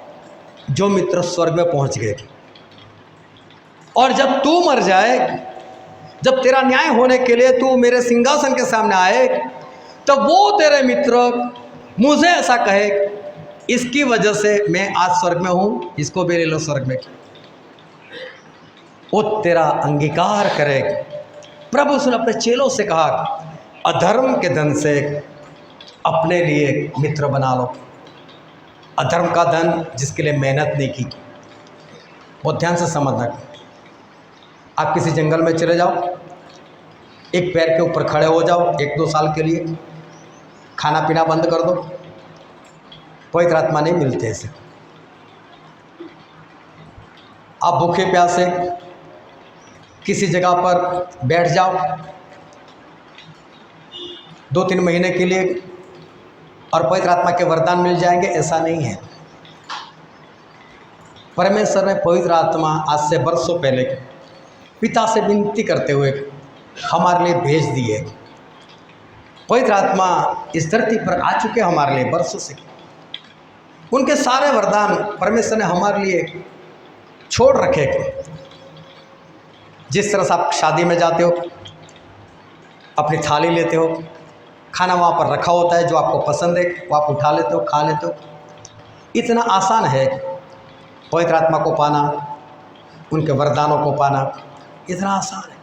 जो मित्र स्वर्ग में पहुंच गए, और जब तू मर जाए, जब तेरा न्याय होने के लिए तू मेरे सिंहासन के सामने आए, तब वो तेरे मित्र मुझे ऐसा कहे, इसकी वजह से मैं आज स्वर्ग में हूँ, इसको भी ले लो स्वर्ग में, वो तेरा अंगीकार करे। प्रभु उसने अपने चेलों से कहा, अधर्म के धन से अपने लिए मित्र बना लो। अधर्म का धन जिसके लिए मेहनत नहीं की। बहुत ध्यान से समझना। आप किसी जंगल में चले जाओ, एक पैर के ऊपर खड़े हो जाओ 1-2 साल के लिए, खाना पीना बंद कर दो, पवित्र आत्मा नहीं मिलते ऐसे। आप भूखे प्यासे किसी जगह पर बैठ जाओ 2-3 महीने के लिए और पवित्र आत्मा के वरदान मिल जाएंगे, ऐसा नहीं है। परमेश्वर ने पवित्र आत्मा आज से वर्षों पहले पिता से विनती करते हुए हमारे लिए भेज दी है। पवित्र आत्मा इस धरती पर आ चुके हमारे लिए वर्षों से। उनके सारे वरदान परमेश्वर ने हमारे लिए छोड़ रखे। जिस तरह से आप शादी में जाते हो, अपनी थाली लेते हो, खाना वहाँ पर रखा होता है, जो आपको पसंद है वो आप उठा लेते हो, खा लेते हो। इतना आसान है पवित्र आत्मा को पाना, उनके वरदानों को पाना, इतना आसान है।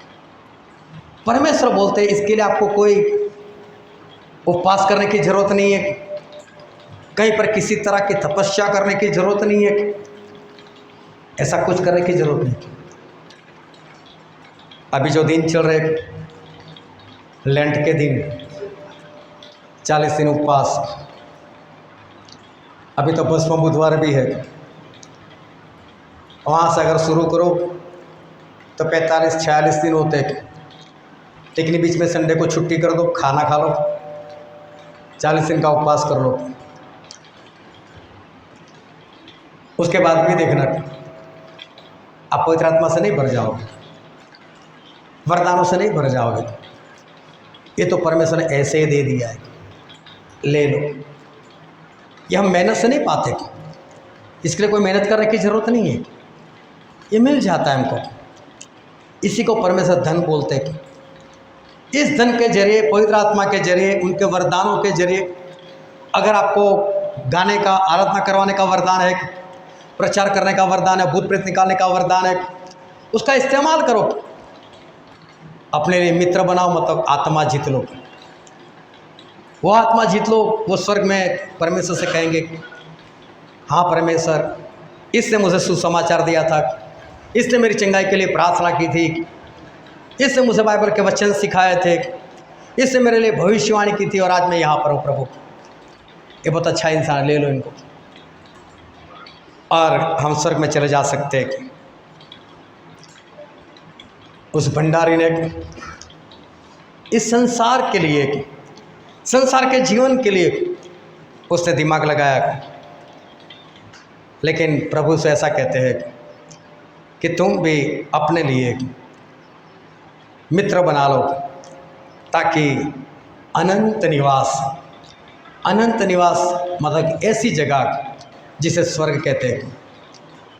परमेश्वर बोलते हैं इसके लिए आपको कोई उपवास करने की ज़रूरत नहीं है, कहीं पर किसी तरह की तपस्या करने की ज़रूरत नहीं है, ऐसा कुछ करने की ज़रूरत नहीं। अभी जो दिन चल रहे लेंट के दिन, 40 दिन उपवास, अभी तो भस्म बुधवार भी है, वहाँ से अगर शुरू करो तो 45-46 दिन होते हैं, लेकिन बीच में संडे को छुट्टी कर दो, खाना खा लो, 40 दिन का उपवास कर लो। उसके बाद भी देखना आप पवित्र आत्मा से नहीं भर जाओगे, वरदानों से नहीं भर जाओगे। ये तो परमेश्वर ने ऐसे ही दे दिया है, ले लो। ये हम मेहनत से नहीं पाते, इसके लिए कोई मेहनत करने की ज़रूरत नहीं है, ये मिल जाता है हमको। इसी को परमेश्वर धन बोलते हैं। इस धन के जरिए, पवित्र आत्मा के जरिए, उनके वरदानों के जरिए, अगर आपको गाने का, आराधना करवाने का वरदान है, प्रचार करने का वरदान है, भूत प्रेत निकालने का वरदान है, उसका इस्तेमाल करो। अपने लिए मित्र बनाओ, मतलब आत्मा जीत लो। वो आत्मा जीत लो, वो स्वर्ग में परमेश्वर से कहेंगे, हाँ परमेश्वर, इसने मुझे सुसमाचार दिया था, इसने मेरी चंगाई के लिए प्रार्थना की थी, इसने मुझे बाइबल के वचन सिखाए थे, इसने मेरे लिए भविष्यवाणी की थी, और आज मैं यहाँ पर हूँ। प्रभु ये बहुत अच्छा इंसान, ले लो इनको, और हम स्वर्ग में चले जा सकते हैं। उस भंडारी ने इस संसार के लिए, संसार के जीवन के लिए उसने दिमाग लगाया, लेकिन प्रभु से ऐसा कहते हैं कि तुम भी अपने लिए मित्र बना लो, ताकि अनंत निवास, अनंत निवास मतलब ऐसी जगह जिसे स्वर्ग कहते हैं।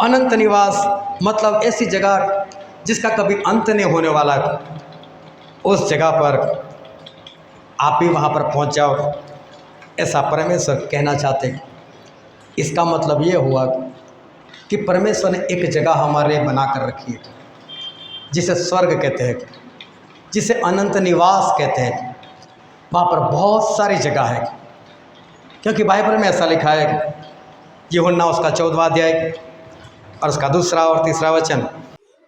अनंत निवास मतलब ऐसी जगह जिसका कभी अंत नहीं होने वाला, उस जगह पर आप भी वहाँ पर पहुँच जाओ, ऐसा परमेश्वर कहना चाहते हैं। इसका मतलब ये हुआ कि परमेश्वर ने एक जगह हमारे लिए बना कर रखी है, जिसे स्वर्ग कहते हैं, जिसे अनंत निवास कहते हैं। वहाँ पर बहुत सारी जगह है, क्योंकि बाइबल में ऐसा लिखा है, यूहन्ना उसका 14वां अध्याय और उसका 2 और 3 वचन,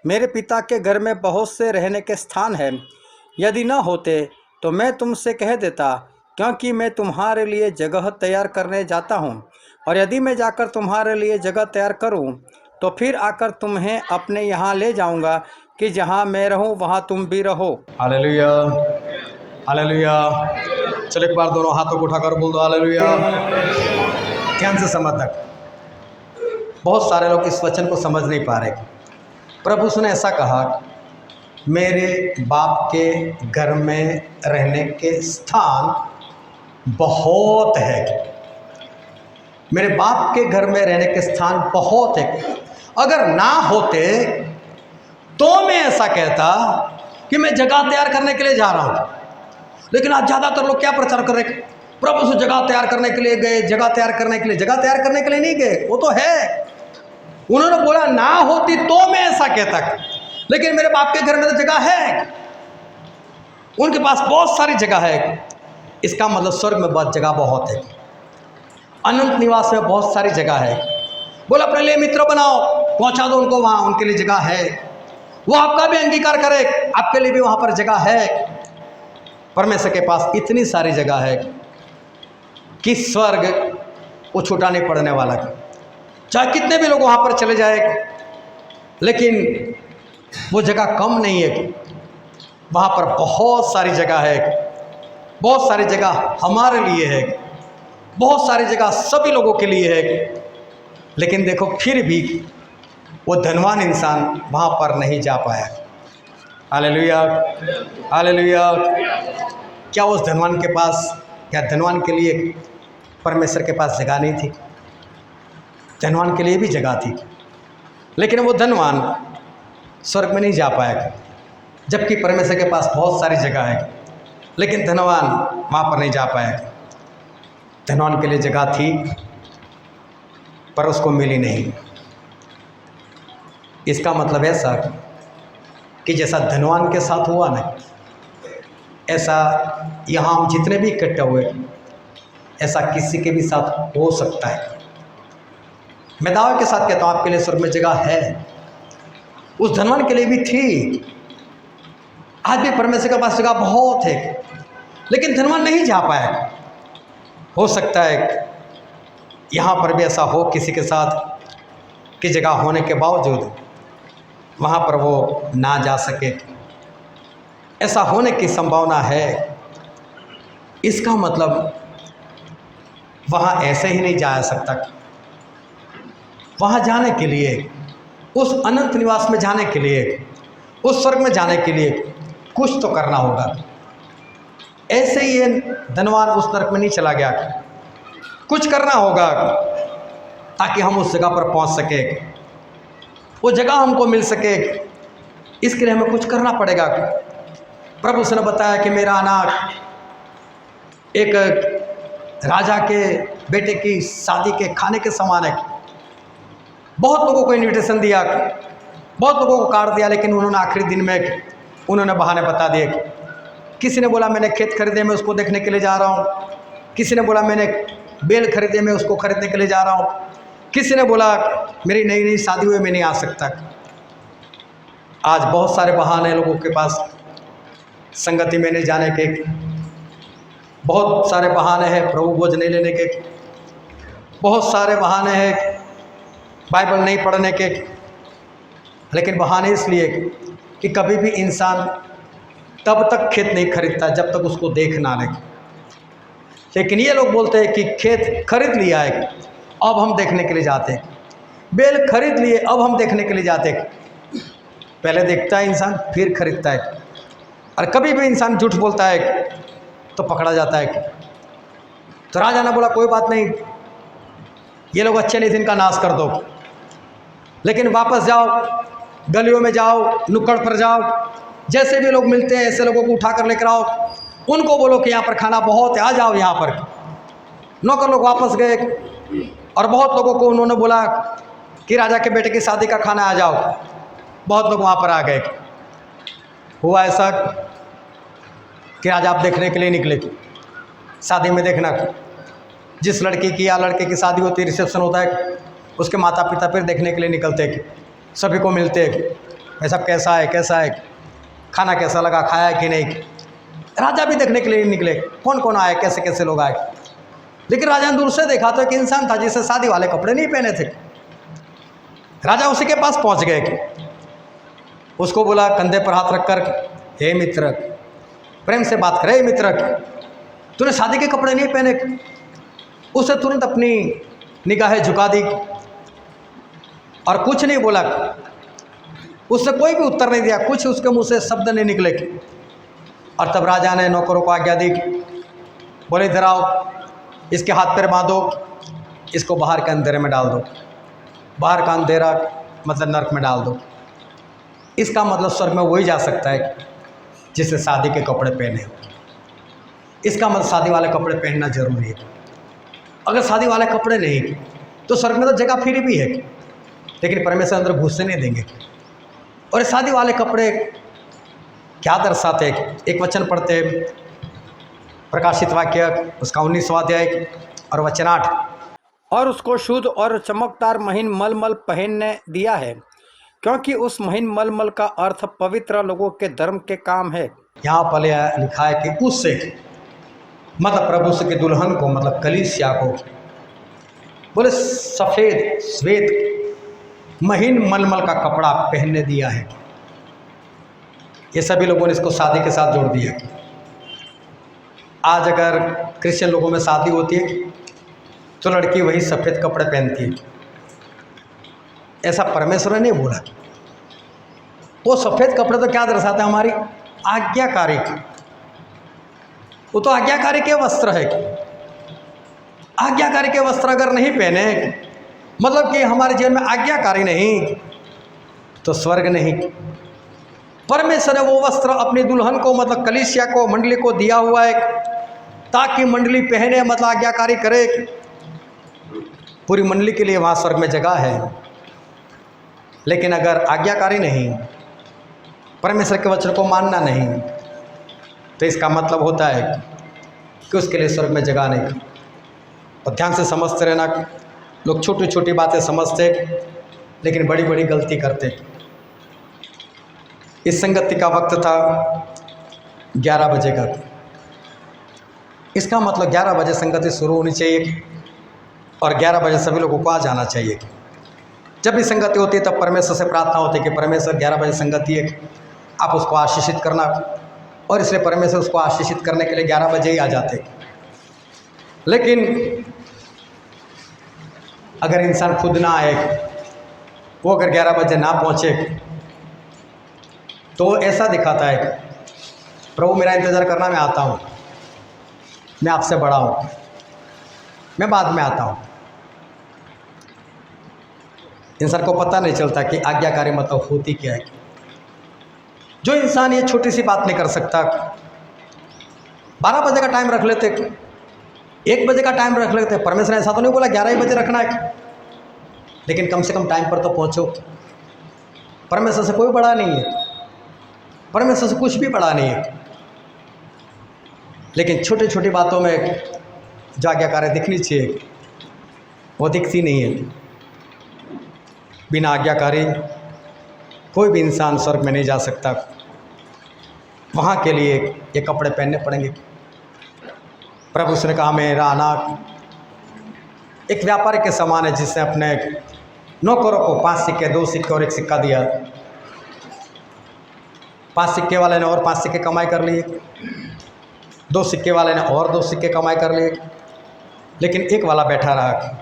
मेरे पिता के घर में बहुत से रहने के स्थान हैं, यदि न होते तो मैं तुमसे कह देता, क्योंकि मैं तुम्हारे लिए जगह तैयार करने जाता हूँ। और यदि मैं जाकर तुम्हारे लिए जगह तैयार करूँ तो फिर आकर तुम्हें अपने यहाँ ले जाऊँगा, कि जहाँ मैं रहूँ वहाँ तुम भी रहो। Hallelujah, hallelujah. चलो एक बार दोनों हाथों को उठाकर बोल दो हालेलुया। ध्यान से समझ तक। बहुत सारे लोग इस वचन को समझ नहीं पा रहे। प्रभु ने ऐसा कहा, मेरे बाप के घर में रहने के स्थान बहुत है। मेरे बाप के घर में रहने के स्थान बहुत है। अगर ना होते तो मैं ऐसा कहता कि मैं जगह तैयार करने के लिए जा रहा हूँ। लेकिन आज ज़्यादातर लोग क्या प्रचार कर रहे, प्रभु से जगह तैयार करने के लिए गए, जगह तैयार करने के लिए। जगह तैयार करने के लिए नहीं गए, वो तो है। उन्होंने बोला ना होती तो मैं ऐसा कहता, लेकिन मेरे बाप के घर में तो जगह है। उनके पास बहुत सारी जगह है। इसका मतलब स्वर्ग में बहुत जगह बहुत है। अनंत निवास में बहुत सारी जगह है। बोला अपने लिए मित्र बनाओ, पहुंचा दो उनको वहाँ, उनके लिए जगह है। वो आपका भी अंगीकार करे, आपके लिए भी वहाँ पर जगह है। परमेश्वर के पास इतनी सारी जगह है कि स्वर्ग वो छूटा नहीं पड़ने वाला। चाहे कितने भी लोग वहाँ पर चले जाए, लेकिन वो जगह कम नहीं है। वहाँ पर बहुत सारी जगह है। बहुत सारी जगह हमारे लिए है, बहुत सारी जगह सभी लोगों के लिए है। लेकिन देखो फिर भी वो धनवान इंसान वहाँ पर नहीं जा पाया। Hallelujah, hallelujah. क्या उस धनवान के पास, क्या धनवान के लिए परमेश्वर के पास जगह नहीं थी? धनवान के लिए भी जगह थी, लेकिन वो धनवान स्वर्ग में नहीं जा पाया। जबकि परमेश्वर के पास बहुत सारी जगह है, लेकिन धनवान वहाँ पर नहीं जा पाया। धनवान के लिए जगह थी पर उसको मिली नहीं। इसका मतलब ऐसा कि जैसा धनवान के साथ हुआ ना, ऐसा यहाँ हम जितने भी इकट्ठे हुए, ऐसा किसी के भी साथ हो सकता है। मैं दावे के साथ कहता हूँ आपके लिए स्वर्ग में जगह है। उस धनवान के लिए भी थी। आज भी परमेश्वर के पास जगह बहुत है, लेकिन धनवान नहीं जा पाया। हो सकता है यहाँ पर भी ऐसा हो किसी के साथ कि जगह होने के बावजूद वहाँ पर वो ना जा सके। ऐसा होने की संभावना है। इसका मतलब वहाँ ऐसे ही नहीं जा सकता। वहाँ जाने के लिए, उस अनंत निवास में जाने के लिए, उस स्वर्ग में जाने के लिए कुछ तो करना होगा। ऐसे ही ये धनवान उस नरक में नहीं चला गया। कुछ करना होगा ताकि हम उस जगह पर पहुंच सके, वो जगह हमको मिल सके। इसके लिए हमें कुछ करना पड़ेगा। प्रभु ने बताया कि मेरा अनाथ एक राजा के बेटे की शादी के खाने के समान है। बहुत लोगों को इनविटेशन दिया, बहुत लोगों को कार्ड दिया, लेकिन उन्होंने आखिरी दिन में उन्होंने बहाने बता दिए। किसी ने बोला मैंने खेत खरीदे, मैं उसको देखने के लिए जा रहा हूँ। किसी ने बोला मैंने बेल खरीदे, मैं उसको खरीदने के लिए जा रहा हूँ। किसी ने बोला मेरी नई नई शादी हुई, मैं नहीं आ सकता। आज बहुत सारे बहाने लोगों के पास संगति में नहीं जाने के, बहुत सारे बहाने हैं प्रभु भोज नहीं लेने के, बहुत सारे बहाने हैं बाइबल नहीं पढ़ने के। लेकिन बहाने इसलिए कि कभी भी इंसान तब तक खेत नहीं खरीदता जब तक उसको देख ना ले। लेकिन ये लोग बोलते हैं कि खेत खरीद लिया है, अब हम देखने के लिए जाते हैं। बेल खरीद लिए, अब हम देखने के लिए जाते हैं। पहले देखता है इंसान, फिर खरीदता है। और कभी भी इंसान झूठ बोलता है तो पकड़ा जाता है। तो राजा ने बोला कोई बात नहीं, ये लोग अच्छे नहीं थे, इनका नाश कर दो। लेकिन वापस जाओ, गलियों में जाओ, नुक्कड़ पर जाओ, जैसे भी लोग मिलते हैं ऐसे लोगों को उठा कर लेकर आओ। उनको बोलो कि यहाँ पर खाना बहुत है, आ जाओ यहाँ पर। नौकर लोग वापस गए और बहुत लोगों को उन्होंने बोला कि राजा के बेटे की शादी का खाना आ जाओ। बहुत लोग वहाँ पर आ गए। हुआ ऐसा कि राजा आप देखने के लिए निकले। शादी में देखना, जिस लड़की की या लड़के की शादी होती है, रिसेप्शन होता है, उसके माता पिता फिर देखने के लिए निकलते हैं, सभी को मिलते हैं, भाई सब कैसा है, खाना कैसा लगा, खाया कि नहीं। राजा भी देखने के लिए निकले, कौन कौन आए, कैसे कैसे लोग आए। लेकिन राजा ने दूर से देखा तो एक इंसान था जिसे शादी वाले कपड़े नहीं पहने थे। राजा उसी के पास पहुंच गए, उसको बोला कंधे पर हाथ रखकर, हे मित्र, प्रेम से बात करे, मित्र तूने शादी के कपड़े नहीं पहने। उसे तुरंत अपनी निगाहें झुका दी और कुछ नहीं बोला। उससे कोई भी उत्तर नहीं दिया, कुछ उसके मुंह से शब्द नहीं निकले। और तब राजा ने नौकरों को आज्ञा दी, बोले इधर आओ, इसके हाथ पैर बांधो, इसको बाहर के अंधेरे में डाल दो। बाहर का अंधेरा मतलब नरक में डाल दो। इसका मतलब स्वर्ग में वही जा सकता है जिसने शादी के कपड़े पहने हो। इसका मतलब शादी वाले कपड़े पहनना जरूरी है। अगर शादी वाले कपड़े नहीं तो स्वर्ग में तो जगह फिर भी है, लेकिन परमेश्वर अंदर घुसने नहीं देंगे। और शादी वाले कपड़े क्या दर्शाते हैं? एक वचन पढ़ते हैं, प्रकाशित वाक्य उसका 19वां अध्याय और वचन 8। और उसको शुद्ध और चमकदार महीन मलमल पहनने दिया है, क्योंकि उस महीन मलमल का अर्थ पवित्र लोगों के धर्म के काम है। यहाँ पर लिखा है कि उससे मतलब प्रभु से के दुल्हन को मतलब कलीसिया को बोले सफ़ेद श्वेत महीन मलमल का कपड़ा पहनने दिया है। ये सभी लोगों ने इसको शादी के साथ जोड़ दिया। आज अगर क्रिश्चियन लोगों में शादी होती है तो लड़की वही सफ़ेद कपड़े पहनती है। ऐसा परमेश्वर ने नहीं बोला। वो सफ़ेद कपड़े तो क्या दर्शाते हैं? हमारी आज्ञाकारी। वो तो आज्ञाकारी के वस्त्र है। आज्ञाकारी के वस्त्र अगर नहीं पहने मतलब कि हमारे जीवन में आज्ञाकारी नहीं तो स्वर्ग नहीं। परमेश्वर ने वो वस्त्र अपनी दुल्हन को मतलब कलीसिया को मंडली को दिया हुआ है ताकि मंडली पहने मतलब आज्ञाकारी करे। पूरी मंडली के लिए वहाँ स्वर्ग में जगह है। लेकिन अगर आज्ञाकारी नहीं, परमेश्वर के वचन को मानना नहीं, तो इसका मतलब होता है कि उसके लिए स्वर्ग में जगह नहीं। और ध्यान से समझते रहना, लोग छोटी छोटी बातें समझते लेकिन बड़ी बड़ी गलती करते। इस संगति का वक्त था 11 बजे का। इसका मतलब 11 बजे संगति शुरू होनी चाहिए और 11 बजे सभी लोगों को आ जाना चाहिए। जब भी संगति होती है तब परमेश्वर से प्रार्थना होती है कि परमेश्वर 11 बजे संगति है, आप उसको आशीषित करना। और इसलिए परमेश्वर उसको आशीषित करने के लिए 11 बजे ही आ जाते। लेकिन अगर इंसान खुद ना आए, वो अगर 11 बजे ना पहुँचे तो ऐसा दिखाता है प्रभु मेरा इंतज़ार करना, मैं आता हूँ, मैं आपसे बड़ा हूँ, मैं बाद में आता हूँ। इंसान को पता नहीं चलता कि आज्ञाकारी मतलब होती क्या है। जो इंसान ये छोटी सी बात नहीं कर सकता, 12 बजे का टाइम रख लेते, 1 बजे का टाइम रख लेते। परमेश्वर ने ऐसा तो नहीं बोला 11 ही बजे रखना है, लेकिन कम से कम टाइम पर तो पहुँचो। परमेश्वर से कोई बड़ा नहीं है, परमेश्वर से कुछ भी बड़ा नहीं है। लेकिन छोटी छोटी बातों में जो आज्ञाकारी दिखनी चाहिए वो दिखती नहीं है। बिना आज्ञाकारी कोई भी इंसान स्वर्ग में नहीं जा सकता। वहाँ के लिए ये कपड़े पहनने पड़ेंगे। प्रभु ने कहा मेरा आना एक व्यापारी के समान है जिसने अपने नौकरों को 5 सिक्के, 2 सिक्के और 1 सिक्का दिया। 5 सिक्के वाले ने और 5 सिक्के कमाई कर लिए, 2 सिक्के वाले ने और 2 सिक्के कमाई कर लिए, लेकिन एक वाला बैठा रहा,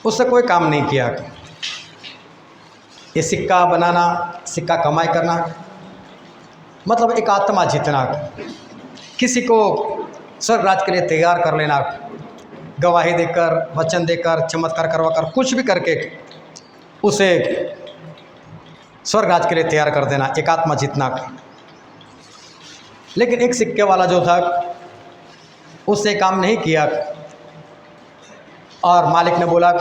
उससे कोई काम नहीं किया। ये सिक्का बनाना, सिक्का कमाई करना मतलब एक आत्मा जीतना, किसी को स्वर्ग राज के लिए तैयार कर लेना, गवाही देकर, वचन देकर, चमत्कार करवाकर, कुछ भी करके उसे स्वर्ग राज के लिए तैयार कर देना, एक आत्मा जीतना। लेकिन एक सिक्के वाला जो था उसने काम नहीं किया और मालिक ने बोला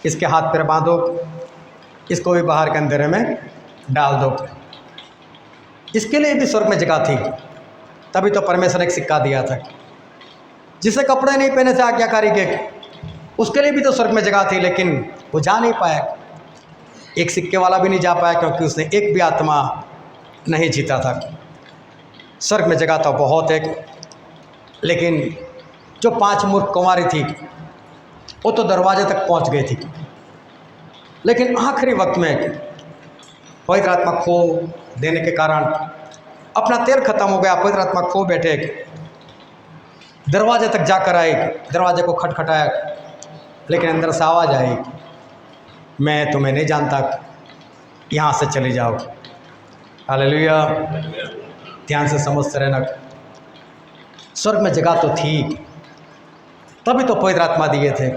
इसके हाथ पैर बांधो, इसको भी बाहर के अंधेरे में डाल दो। इसके लिए भी स्वर्ग में जगह थी, तभी तो परमेश्वर ने एक सिक्का दिया था। जिसे कपड़े नहीं पहने थे आज्ञाकारी के, उसके लिए भी तो स्वर्ग में जगह थी, लेकिन वो जा नहीं पाया। एक सिक्के वाला भी नहीं जा पाया क्योंकि उसने एक भी आत्मा नहीं जीता था। स्वर्ग में जगह तो बहुत है, लेकिन जो 5 मूर्ख कुंवारी थी वो तो दरवाजे तक पहुंच गई थी, लेकिन आखिरी वक्त में पवित्र आत्मा खो देने के कारण अपना तेल खत्म हो गया। पवित्र आत्मा खो बैठे, दरवाजे तक जाकर आए, दरवाजे को खटखटाया, लेकिन अंदर से आवाज़ आई, मैं तुम्हें नहीं जानता, यहाँ से चले जाओ। हालेलुया। ध्यान से समझते रहना। स्वर्ग में जगह तो थी, तभी तो पवित्र आत्मा दिए थे।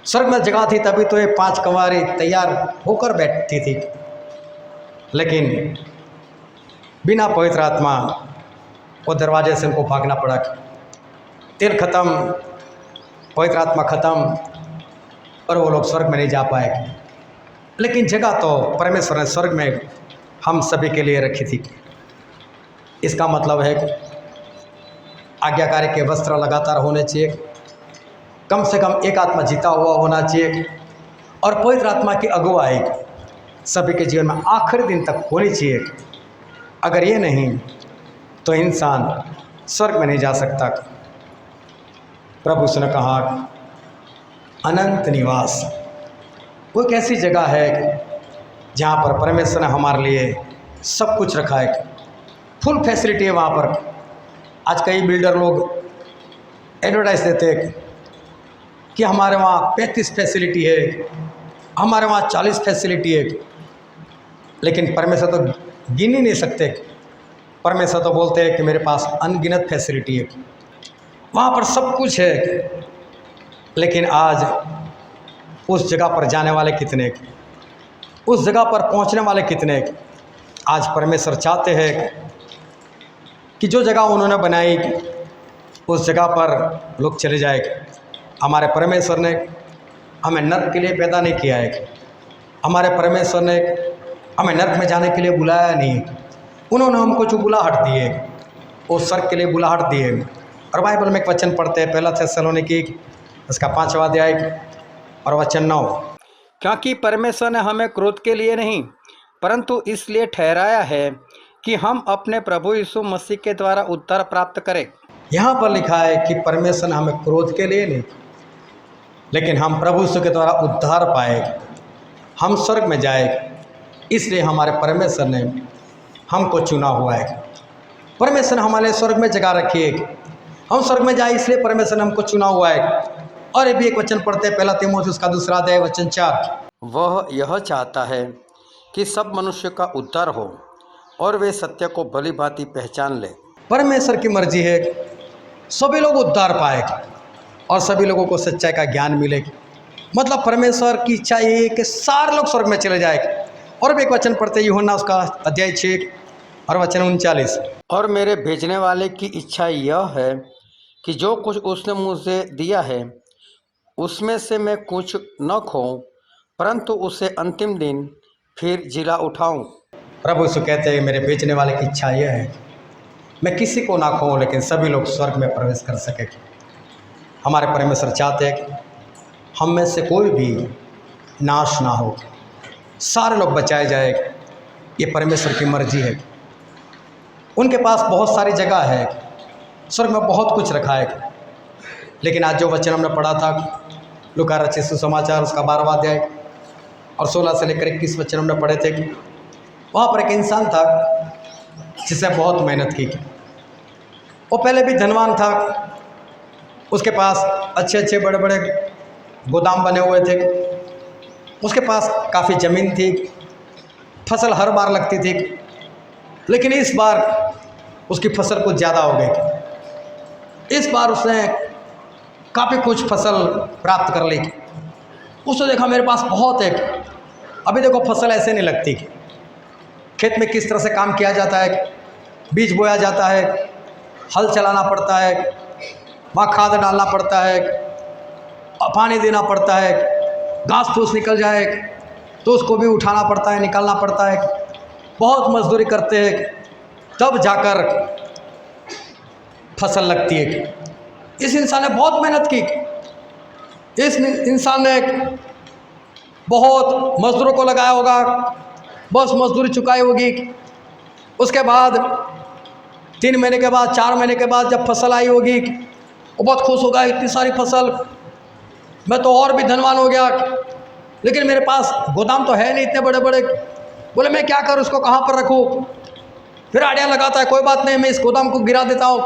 स्वर्ग में जगह थी, तभी तो ये 5 कंवारी तैयार होकर बैठती थी। लेकिन बिना पवित्र आत्मा वो दरवाजे से उनको भागना पड़ा। तेल ख़त्म, पवित्र आत्मा ख़त्म, और वो लोग स्वर्ग में नहीं जा पाए। लेकिन जगह तो परमेश्वर ने स्वर्ग में हम सभी के लिए रखी थी। इसका मतलब है कि आज्ञाकारी के वस्त्र लगातार होने चाहिए, कम से कम एक आत्मा जीता हुआ होना चाहिए, और पवित्र आत्मा की अगुवाई सभी के जीवन में आखिरी दिन तक होनी चाहिए। अगर ये नहीं तो इंसान स्वर्ग में नहीं जा सकता। प्रभु उसने कहा अनंत निवास, वो एक ऐसी जगह है जहाँ पर परमेश्वर ने हमारे लिए सब कुछ रखा है, फुल फैसिलिटी है वहाँ पर। आज कई बिल्डर लोग एडवर्टाइज देते हैं कि हमारे वहाँ 35 फैसिलिटी है, हमारे वहाँ 40 फैसिलिटी है, लेकिन परमेश्वर तो गिन ही नहीं सकते। परमेश्वर तो बोलते हैं कि मेरे पास अनगिनत फैसिलिटी है, वहाँ पर सब कुछ है। लेकिन आज उस जगह पर जाने वाले कितने, उस जगह पर पहुँचने वाले कितने। आज परमेश्वर चाहते हैं कि जो जगह उन्होंने बनाई उस जगह पर लोग चले जाए। हमारे परमेश्वर ने हमें नर्क के लिए पैदा नहीं किया है, हमारे परमेश्वर ने हमें नर्क में जाने के लिए बुलाया नहीं। उन्होंने हमको जो बुलाहट दी है वो स्वर्ग के लिए बुलाहट दी है। और बाइबल में एक वचन पढ़ते हैं, 1 थिस्सलुनीकी उसका 5वां अध्याय और वचन 9। क्योंकि परमेश्वर ने हमें क्रोध के लिए नहीं परंतु इसलिए ठहराया है कि हम अपने प्रभु यीशु मसीह के द्वारा उद्धार प्राप्त करें। यहाँ पर लिखा है कि परमेश्वर ने हमें क्रोध के लिए नहीं, लेकिन हम प्रभु यीशु के द्वारा उद्धार पाए, हम स्वर्ग में जाए। इसलिए हमारे परमेश्वर ने हमको चुना हुआ है। परमेश्वर ने हमारे स्वर्ग में जगह रखी है, हम स्वर्ग में जाए, इसलिए परमेश्वर ने हमको चुना हुआ है। और ये भी एक वचन पढ़ते हैं, 1 तीमुथियुस उसका 2 अध्याय वचन 4। वह यह चाहता है कि सब मनुष्य का उद्धार हो और वे सत्य को भली भांति पहचान ले। परमेश्वर की मर्जी है सभी लोग उद्धार पाए और सभी लोगों को सच्चाई का ज्ञान मिले। मतलब परमेश्वर की इच्छा ये है कि सारे लोग स्वर्ग में चले जाए। और भी एक वचन पढ़ते हैं, यूहन्ना उसका अध्याय 6 और वचन 39। और मेरे भेजने वाले की इच्छा यह है कि जो कुछ उसने मुझे दिया है उसमें से मैं कुछ न खोऊं परंतु उसे अंतिम दिन फिर जिला उठाऊं। प्रभु यीशु कहते हैं मेरे भेजने वाले की इच्छा यह है मैं किसी को ना खोऊं, लेकिन सभी लोग स्वर्ग में प्रवेश कर सके। हमारे परमेश्वर चाहते हैं कि हम में से कोई भी नाश ना हो, सारे लोग बचाए जाए। ये परमेश्वर की मर्जी है। उनके पास बहुत सारी जगह है, स्वर्ग में बहुत कुछ रखा है। लेकिन आज जो वचन हमने पढ़ा था लूका रचित सुसमाचार उसका 12वां अध्याय और 16 से लेकर 21 वचन हमने पढ़े थे। वहाँ पर एक इंसान था जिसने बहुत मेहनत की। वो पहले भी धनवान था, उसके पास अच्छे अच्छे बड़े बड़े गोदाम बने हुए थे, उसके पास काफ़ी ज़मीन थी, फसल हर बार लगती थी। लेकिन इस बार उसकी फसल कुछ ज़्यादा हो गई। इस बार उसने काफ़ी कुछ फसल प्राप्त कर ली। उसने देखा मेरे पास बहुत है। अभी देखो फसल ऐसे नहीं लगती। खेत में किस तरह से काम किया जाता है, बीज बोया जाता है, हल चलाना पड़ता है, वहाँ खाद डालना पड़ता है, पानी देना पड़ता है, घास फूस निकल जाए तो उसको भी उठाना पड़ता है, निकालना पड़ता है। बहुत मजदूरी करते हैं तब जाकर फसल लगती है। इस इंसान ने बहुत मेहनत की। इस इंसान ने बहुत मजदूरों को लगाया होगा, बस मजदूरी चुकाई होगी। उसके बाद 3 महीने के बाद 4 महीने के बाद जब फसल आई होगी वो बहुत खुश होगा, इतनी सारी फसल, मैं तो और भी धनवान हो गया। लेकिन मेरे पास गोदाम तो है नहीं इतने बड़े बड़े। बोले मैं क्या करूँ, उसको कहाँ पर रखूँ। फिर आइडिया लगाता है कोई बात नहीं, मैं इस गोदाम को गिरा देता हूँ,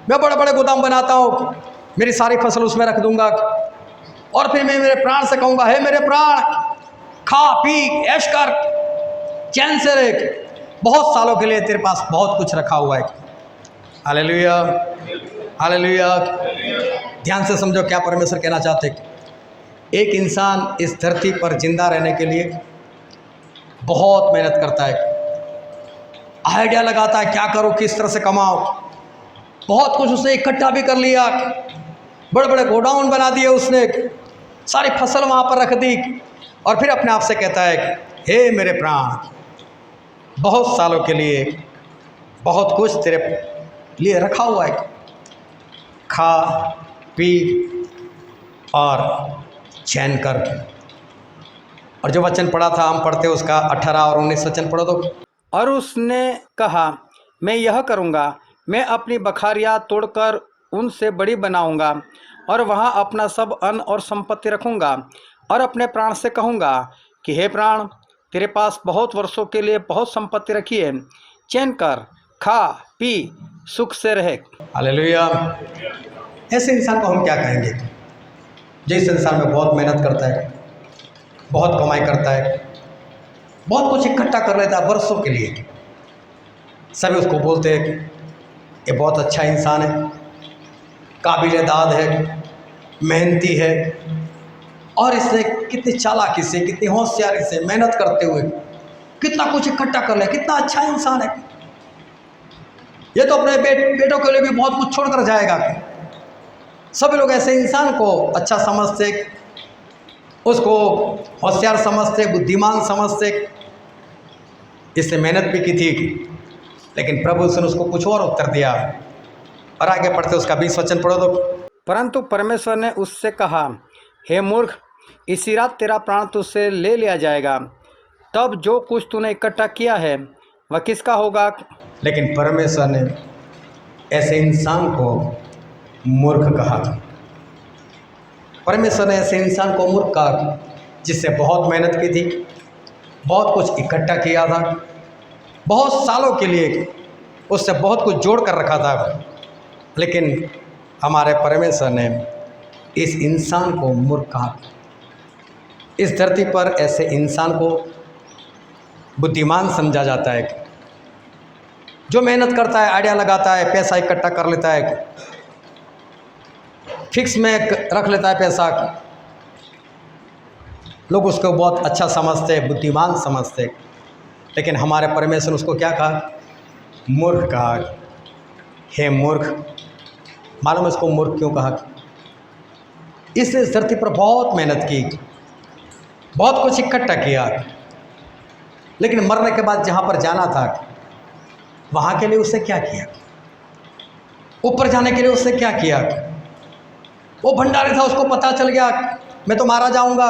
मैं बड़े बड़े गोदाम बनाता हूँ, मेरी सारी फसल उसमें रख दूँगा। और फिर मैं मेरे प्राण से कहूँगा, हे मेरे प्राण, खा पी ऐश कर, चैन से रह, बहुत सालों के लिए तेरे पास बहुत कुछ रखा हुआ है। Hallelujah, hallelujah. ध्यान से समझो क्या परमेश्वर कहना चाहते हैं। एक इंसान इस धरती पर जिंदा रहने के लिए बहुत मेहनत करता है, आइडिया लगाता है क्या करो, किस तरह से कमाओ। बहुत कुछ उसने इकट्ठा भी कर लिया, बड़े बड़े गोडाउन बना दिए उसने, सारी फसल वहाँ पर रख दी, और फिर अपने आप से कहता है, हे मेरे प्राण, बहुत सालों के लिए बहुत कुछ तेरे लिए रखा हुआ है, खा पी और चैन कर। और जो वचन पढ़ा था, हम पढ़ते उसका 18 और 19 वचन पढ़ो तो। और उसने कहा, मैं यह करूँगा, मैं अपनी बखारियाँ तोड़कर उनसे बड़ी बनाऊँगा और वहाँ अपना सब अन्न और संपत्ति रखूँगा, और अपने प्राण से कहूँगा कि हे प्राण, तेरे पास बहुत वर्षों के लिए बहुत संपत्ति रखी है, चैन कर, खा पी, सुख से रहे। हालेलुया। ऐसे इंसान को हम क्या कहेंगे? जिस इंसान में बहुत मेहनत करता है, बहुत कमाई करता है, बहुत कुछ इकट्ठा कर लेता है वर्षों के लिए, सभी उसको बोलते हैं ये बहुत अच्छा इंसान है, काबिल दाद है, मेहनती है, और इसने कितनी चालाकी से, कितनी होशियारी से मेहनत करते हुए कितना कुछ इकट्ठा कर ले, कितना अच्छा इंसान है। ये तो अपने बेटों के लिए भी बहुत कुछ छोड़कर जाएगा। सभी लोग ऐसे इंसान को अच्छा समझते, उसको होशियार समझते, बुद्धिमान समझते। इसने मेहनत भी की थी, लेकिन प्रभु ने उसको कुछ और उत्तर दिया। और आगे पढ़ते उसका 20 वचन पढ़ो तो। परंतु परमेश्वर ने उससे कहा, हे मूर्ख, इसी रात तेरा प्राण तुझसे ले लिया जाएगा, तब जो कुछ तूने इकट्ठा किया है वह किसका होगा? लेकिन परमेश्वर ने ऐसे इंसान को मूर्ख कहा। परमेश्वर ने ऐसे इंसान को मूर्ख कहा जिससे बहुत मेहनत की थी, बहुत कुछ इकट्ठा किया था, बहुत सालों के लिए उससे बहुत कुछ जोड़ कर रखा था। लेकिन हमारे परमेश्वर ने इस इंसान को मूर्ख कहा। इस धरती पर ऐसे इंसान को बुद्धिमान समझा जाता है, जो मेहनत करता है, आइडिया लगाता है, पैसा इकट्ठा कर लेता है, फिक्स में रख लेता है पैसा। लोग उसको बहुत अच्छा समझते, बुद्धिमान समझते। लेकिन हमारे परमेश्वर ने उसको क्या कहा? मूर्ख कहा। हे मूर्ख। मालूम है उसको मूर्ख क्यों कहा? इसने इस धरती पर बहुत मेहनत की, बहुत कुछ इकट्ठा किया, लेकिन मरने के बाद जहाँ पर जाना था वहाँ के लिए उसने क्या किया? ऊपर जाने के लिए उसने क्या किया? वो भंडारी था, उसको पता चल गया मैं तो मारा जाऊंगा,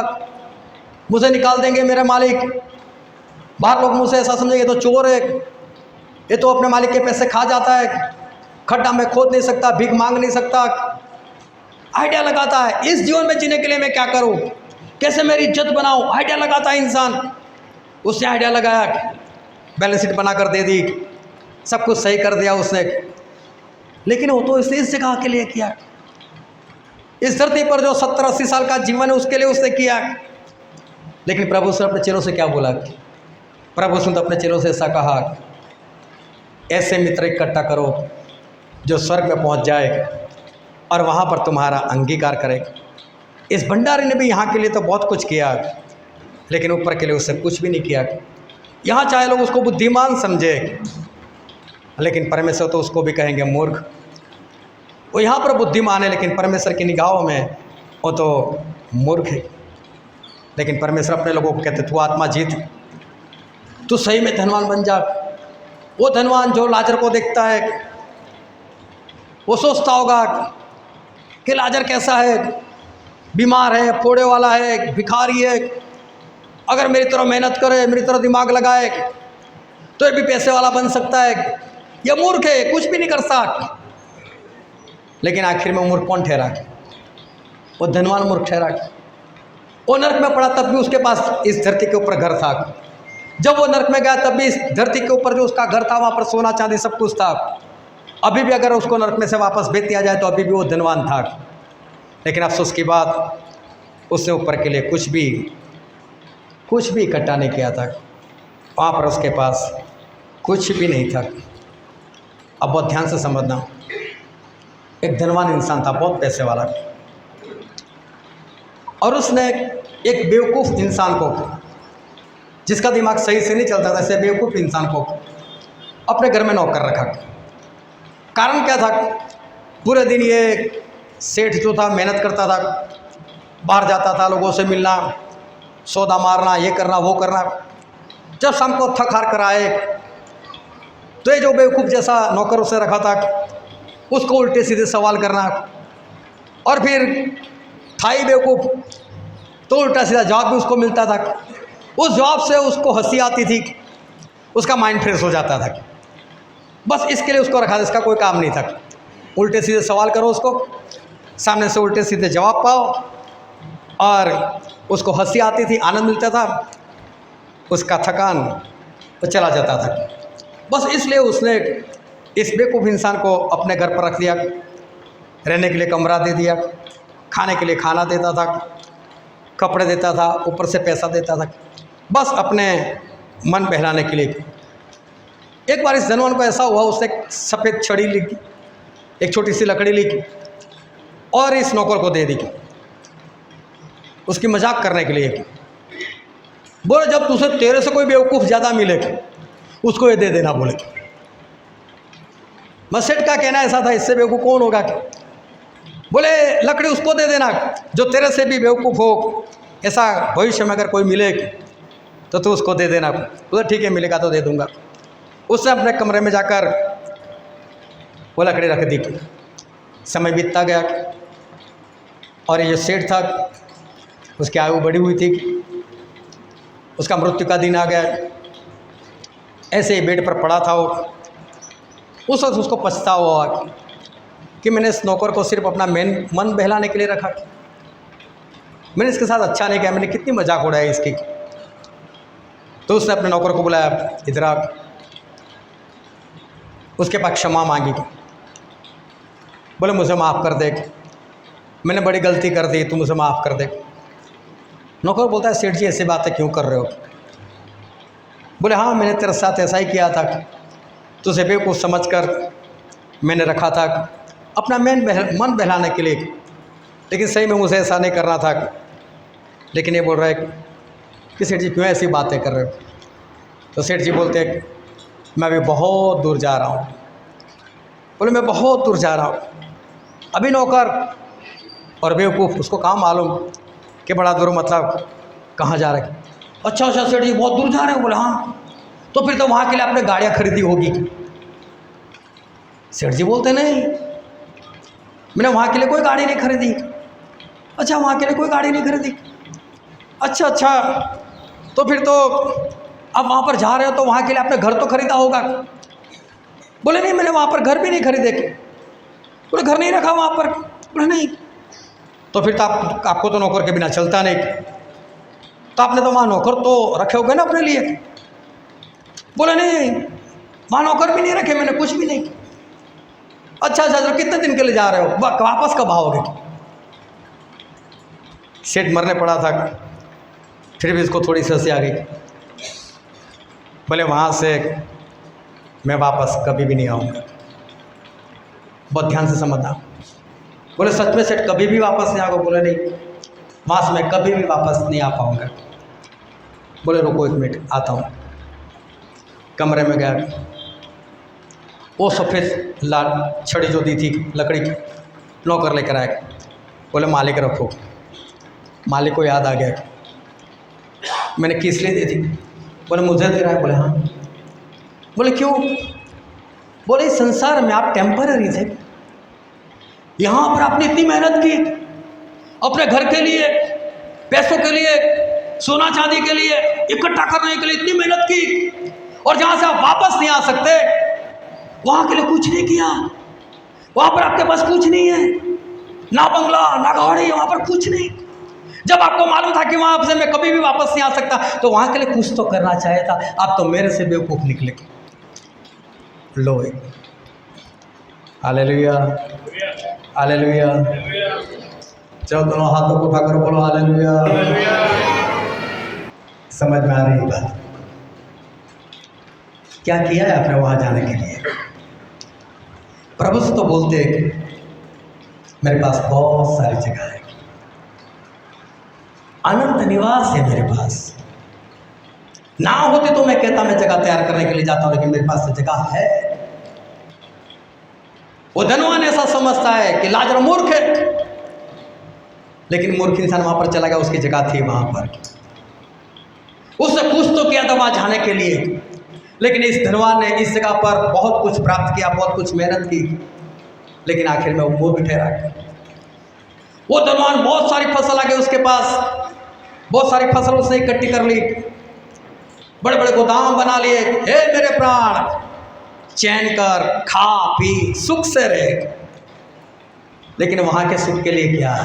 मुझे निकाल देंगे मेरे मालिक, बाहर लोग मुझसे ऐसा समझेंगे तो चोर है, ये तो अपने मालिक के पैसे खा जाता है, खड्डा में खोद नहीं सकता, भीख मांग नहीं सकता। आइडिया लगाता है इस जीवन में जीने के लिए मैं क्या करूं, कैसे मेरी इज्जत बनाऊं। आइडिया लगाता है इंसान। उसने आइडिया लगाया, बैलेंस शीट बना कर दे दी, सब कुछ सही कर दिया उसने। लेकिन वो तो इसने इस जगह के लिए किया, इस धरती पर जो 70-80 साल का जीवन है उसके लिए उसने किया। लेकिन प्रभु ने अपने चेलों से क्या बोला? प्रभु ने तो अपने चेलों से ऐसा कहा, ऐसे मित्र इकट्ठा करो जो स्वर्ग में पहुंच जाए और वहां पर तुम्हारा अंगीकार करे। इस भंडारी ने भी यहाँ के लिए तो बहुत कुछ किया, लेकिन ऊपर के लिए उसने कुछ भी नहीं किया। यहाँ चाहे लोग उसको बुद्धिमान समझे, लेकिन परमेश्वर तो उसको भी कहेंगे मूर्ख। वो यहाँ पर बुद्धिमान है, लेकिन परमेश्वर की निगाहों में वो तो मूर्ख है। लेकिन परमेश्वर अपने लोगों को कहते तू आत्मा जीत, तू सही में धनवान बन जा। वो धनवान जो लाजर को देखता है, वो सोचता होगा कि लाजर कैसा है, बीमार है, फोड़े वाला है, भिखारी है, अगर मेरी तरह मेहनत करे, मेरी तरह दिमाग लगाए तो ये भी पैसे वाला बन सकता है। ये मूर्ख है, कुछ भी नहीं कर सकता। लेकिन आखिर में मूर्ख कौन ठहरा? वो धनवान मूर्ख ठहरा। वो नरक में पड़ा तब भी उसके पास इस धरती के ऊपर घर था। जब वो नरक में गया तब भी इस धरती के ऊपर जो उसका घर था वहाँ पर सोना चांदी सब कुछ था। अभी भी अगर उसको नरक में से वापस भेज दिया जाए तो अभी भी वो धनवान था। लेकिन अफसोस की बात, उसने ऊपर के लिए कुछ भी इकट्ठा नहीं किया था। वहाँ पर उसके पास कुछ भी नहीं था। अब बहुत ध्यान से समझना, एक धनवान इंसान था, बहुत पैसे वाला, और उसने एक बेवकूफ़ इंसान को, जिसका दिमाग सही से नहीं चलता था, ऐसे बेवकूफ़ इंसान को अपने घर में नौकर रखा। कारण क्या था? पूरे दिन ये सेठ जो था मेहनत करता था, बाहर जाता था, लोगों से मिलना, सौदा मारना, ये करना वो करना। जब शाम को थक हार कर आए तो ये जो बेवकूफ़ जैसा नौकर उसे रखा था, उसको उल्टे सीधे सवाल करना, और फिर था ही बेवकूफ़ तो उल्टा सीधा जवाब भी उसको मिलता था। उस जवाब से उसको हंसी आती थी, उसका माइंड फ्रेश हो जाता था। बस इसके लिए उसको रखा था, इसका कोई काम नहीं था। उल्टे सीधे सवाल करो उसको, सामने से उल्टे सीधे जवाब पाओ, और उसको हंसी आती थी, आनंद मिलता था, उसका थकान तो चला जाता था। बस इसलिए उसने इस बेवकूफ़ इंसान को अपने घर पर रख दिया, रहने के लिए कमरा दे दिया, खाने के लिए खाना देता था, कपड़े देता था, ऊपर से पैसा देता था, बस अपने मन बहलाने के लिए। एक बार इस धनवान को ऐसा हुआ, उसने एक सफ़ेद छड़ी ली, एक छोटी सी लकड़ी ली और इस नौकर को दे दी, उसकी मजाक करने के लिए। बोले जब तुझे तेरे से कोई बेवकूफ़ ज़्यादा मिले उसको ये दे देना। बोले सेठ का कहना ऐसा था, इससे बेवकूफ़ कौन होगा? बोले लकड़ी उसको दे देना जो तेरे से भी बेवकूफ़ हो, ऐसा भविष्य में अगर कोई मिले तो तू उसको दे देना। बोले ठीक है, मिलेगा तो दे दूंगा। उसने अपने कमरे में जाकर वो लकड़ी रख दी। समय बीतता गया और ये जो सेठ था उसकी आयु बढ़ी हुई थी, उसका मृत्यु का दिन आ गया। ऐसे ही बेड पर पड़ा था वो। उस वक्त उसको पछतावा हुआ कि मैंने इस नौकर को सिर्फ अपना मन बहलाने के लिए रखा, मैंने इसके साथ अच्छा नहीं किया, मैंने कितनी मजाक उड़ाई इसकी। तो उसने अपने नौकर को बुलाया, इधर आ। उसके पास क्षमा मांगी, बोले मुझे माफ़ कर दे, मैंने बड़ी गलती कर दी, तू मुझे माफ़ कर दे। नौकर बोलता है सेठ जी ऐसी बातें क्यों कर रहे हो? बोले हाँ, मैंने तेरे साथ ऐसा ही किया था, तुझे बेवकूफ़ समझकर मैंने रखा था अपना मन बहलाने के लिए, लेकिन सही में मुझे ऐसा नहीं करना था। लेकिन ये बोल रहा है कि सेठ जी क्यों ऐसी बातें कर रहे हो? तो सेठ जी बोलते हैं मैं अभी बहुत दूर जा रहा हूँ। बोले मैं बहुत दूर जा रहा हूँ। अभी नौकर और बेवकूफ़ उसको कहाँ मालूम कि बड़ा दूर मतलब कहाँ जा रहे हैं। अच्छा सेठ जी बहुत दूर जा रहे हो? बोले हाँ। तो फिर तो वहाँ के लिए आपने गाड़ियाँ खरीदी होगी। सेठ जी बोलते नहीं, मैंने वहाँ के लिए कोई गाड़ी नहीं खरीदी। अच्छा वहाँ के लिए कोई गाड़ी नहीं खरीदी? अच्छा तो फिर तो अब वहाँ पर जा रहे हो तो वहाँ के लिए आपने घर तो खरीदा होगा। बोले नहीं, मैंने वहाँ पर घर भी नहीं खरीदे। बोले घर नहीं रखा वहाँ पर? बोले नहीं। तो फिर तो आपको तो नौकर के बिना चलता नहीं, तो आपने तो वहाँ नौकर तो रखे होगे ना अपने लिए? बोले नहीं, वहाँ नौकर भी नहीं रखे, मैंने कुछ भी नहीं। अच्छा तो कितने दिन के लिए जा रहे हो? वापस कब आओगे? सेठ मरने पड़ा था, फिर भी इसको थोड़ी सी हंसी आ गई। बोले वहाँ से मैं वापस कभी भी नहीं आऊँगा। बहुत ध्यान से समझना। बोले सच में सेठ कभी भी वापस नहीं आओगे? बोले नहीं, वहाँ से मैं कभी भी वापस नहीं आ पाऊँगा। बोले रुको 1 मिनट आता हूँ। कमरे में गया, वो सफ़ेद लाल छड़ी जो दी थी लकड़ी की, नौकर लेकर आया। बोले मालिक रखो। मालिक को याद आ गया, मैंने किस लिए दी थी? बोले मुझे दे रहा है। बोले हाँ। बोले क्यों? बोले इस संसार में आप टेम्पररी थे, यहाँ पर आपने इतनी मेहनत की, अपने घर के लिए, पैसों के लिए, सोना चांदी के लिए इकट्ठा करने के लिए इतनी मेहनत की, और जहाँ से आप वापस नहीं आ सकते वहाँ के लिए कुछ नहीं किया। वहाँ पर आपके पास कुछ नहीं है, ना बंगला ना गाड़ी, वहाँ पर कुछ नहीं। जब आपको मालूम था कि वहाँ से मैं कभी भी वापस नहीं आ सकता, तो वहाँ के लिए कुछ तो करना चाहिए था। आप तो मेरे से बेवकूफ़ निकले। लो हालेलुया, हालेलुया। चलो दोनों हाथों को उठाकर बोलो हालेलुया। समझ में आ रही बात? क्या किया है आपने वहां जाने के लिए? प्रभु से तो बोलते मेरे पास बहुत सारी जगह है, अनंत निवास है मेरे पास। ना होती तो मैं कहता मैं जगह तैयार करने के लिए जाता हूं, लेकिन मेरे पास तो जगह है। वो धनवान ऐसा समझता है कि लाजर मूर्ख है, लेकिन मूर्ख इंसान वहां पर चला गया, उसकी जगह थी वहां पर। उसने कुछ तो किया था वहां जाने के लिए, लेकिन इस धनवान ने इस जगह पर बहुत कुछ प्राप्त किया, बहुत कुछ मेहनत की, लेकिन आखिर में वो मूर्ख ठहरा। वो धनवान बहुत सारी फसल आ गई उसके पास, बहुत सारी फसल उसने इकट्ठी कर ली, बड़े बड़े गोदाम बना लिए। हे मेरे प्राण, चैन कर, खा पी, सुख से रहे। लेकिन वहां के सुख के लिए क्या?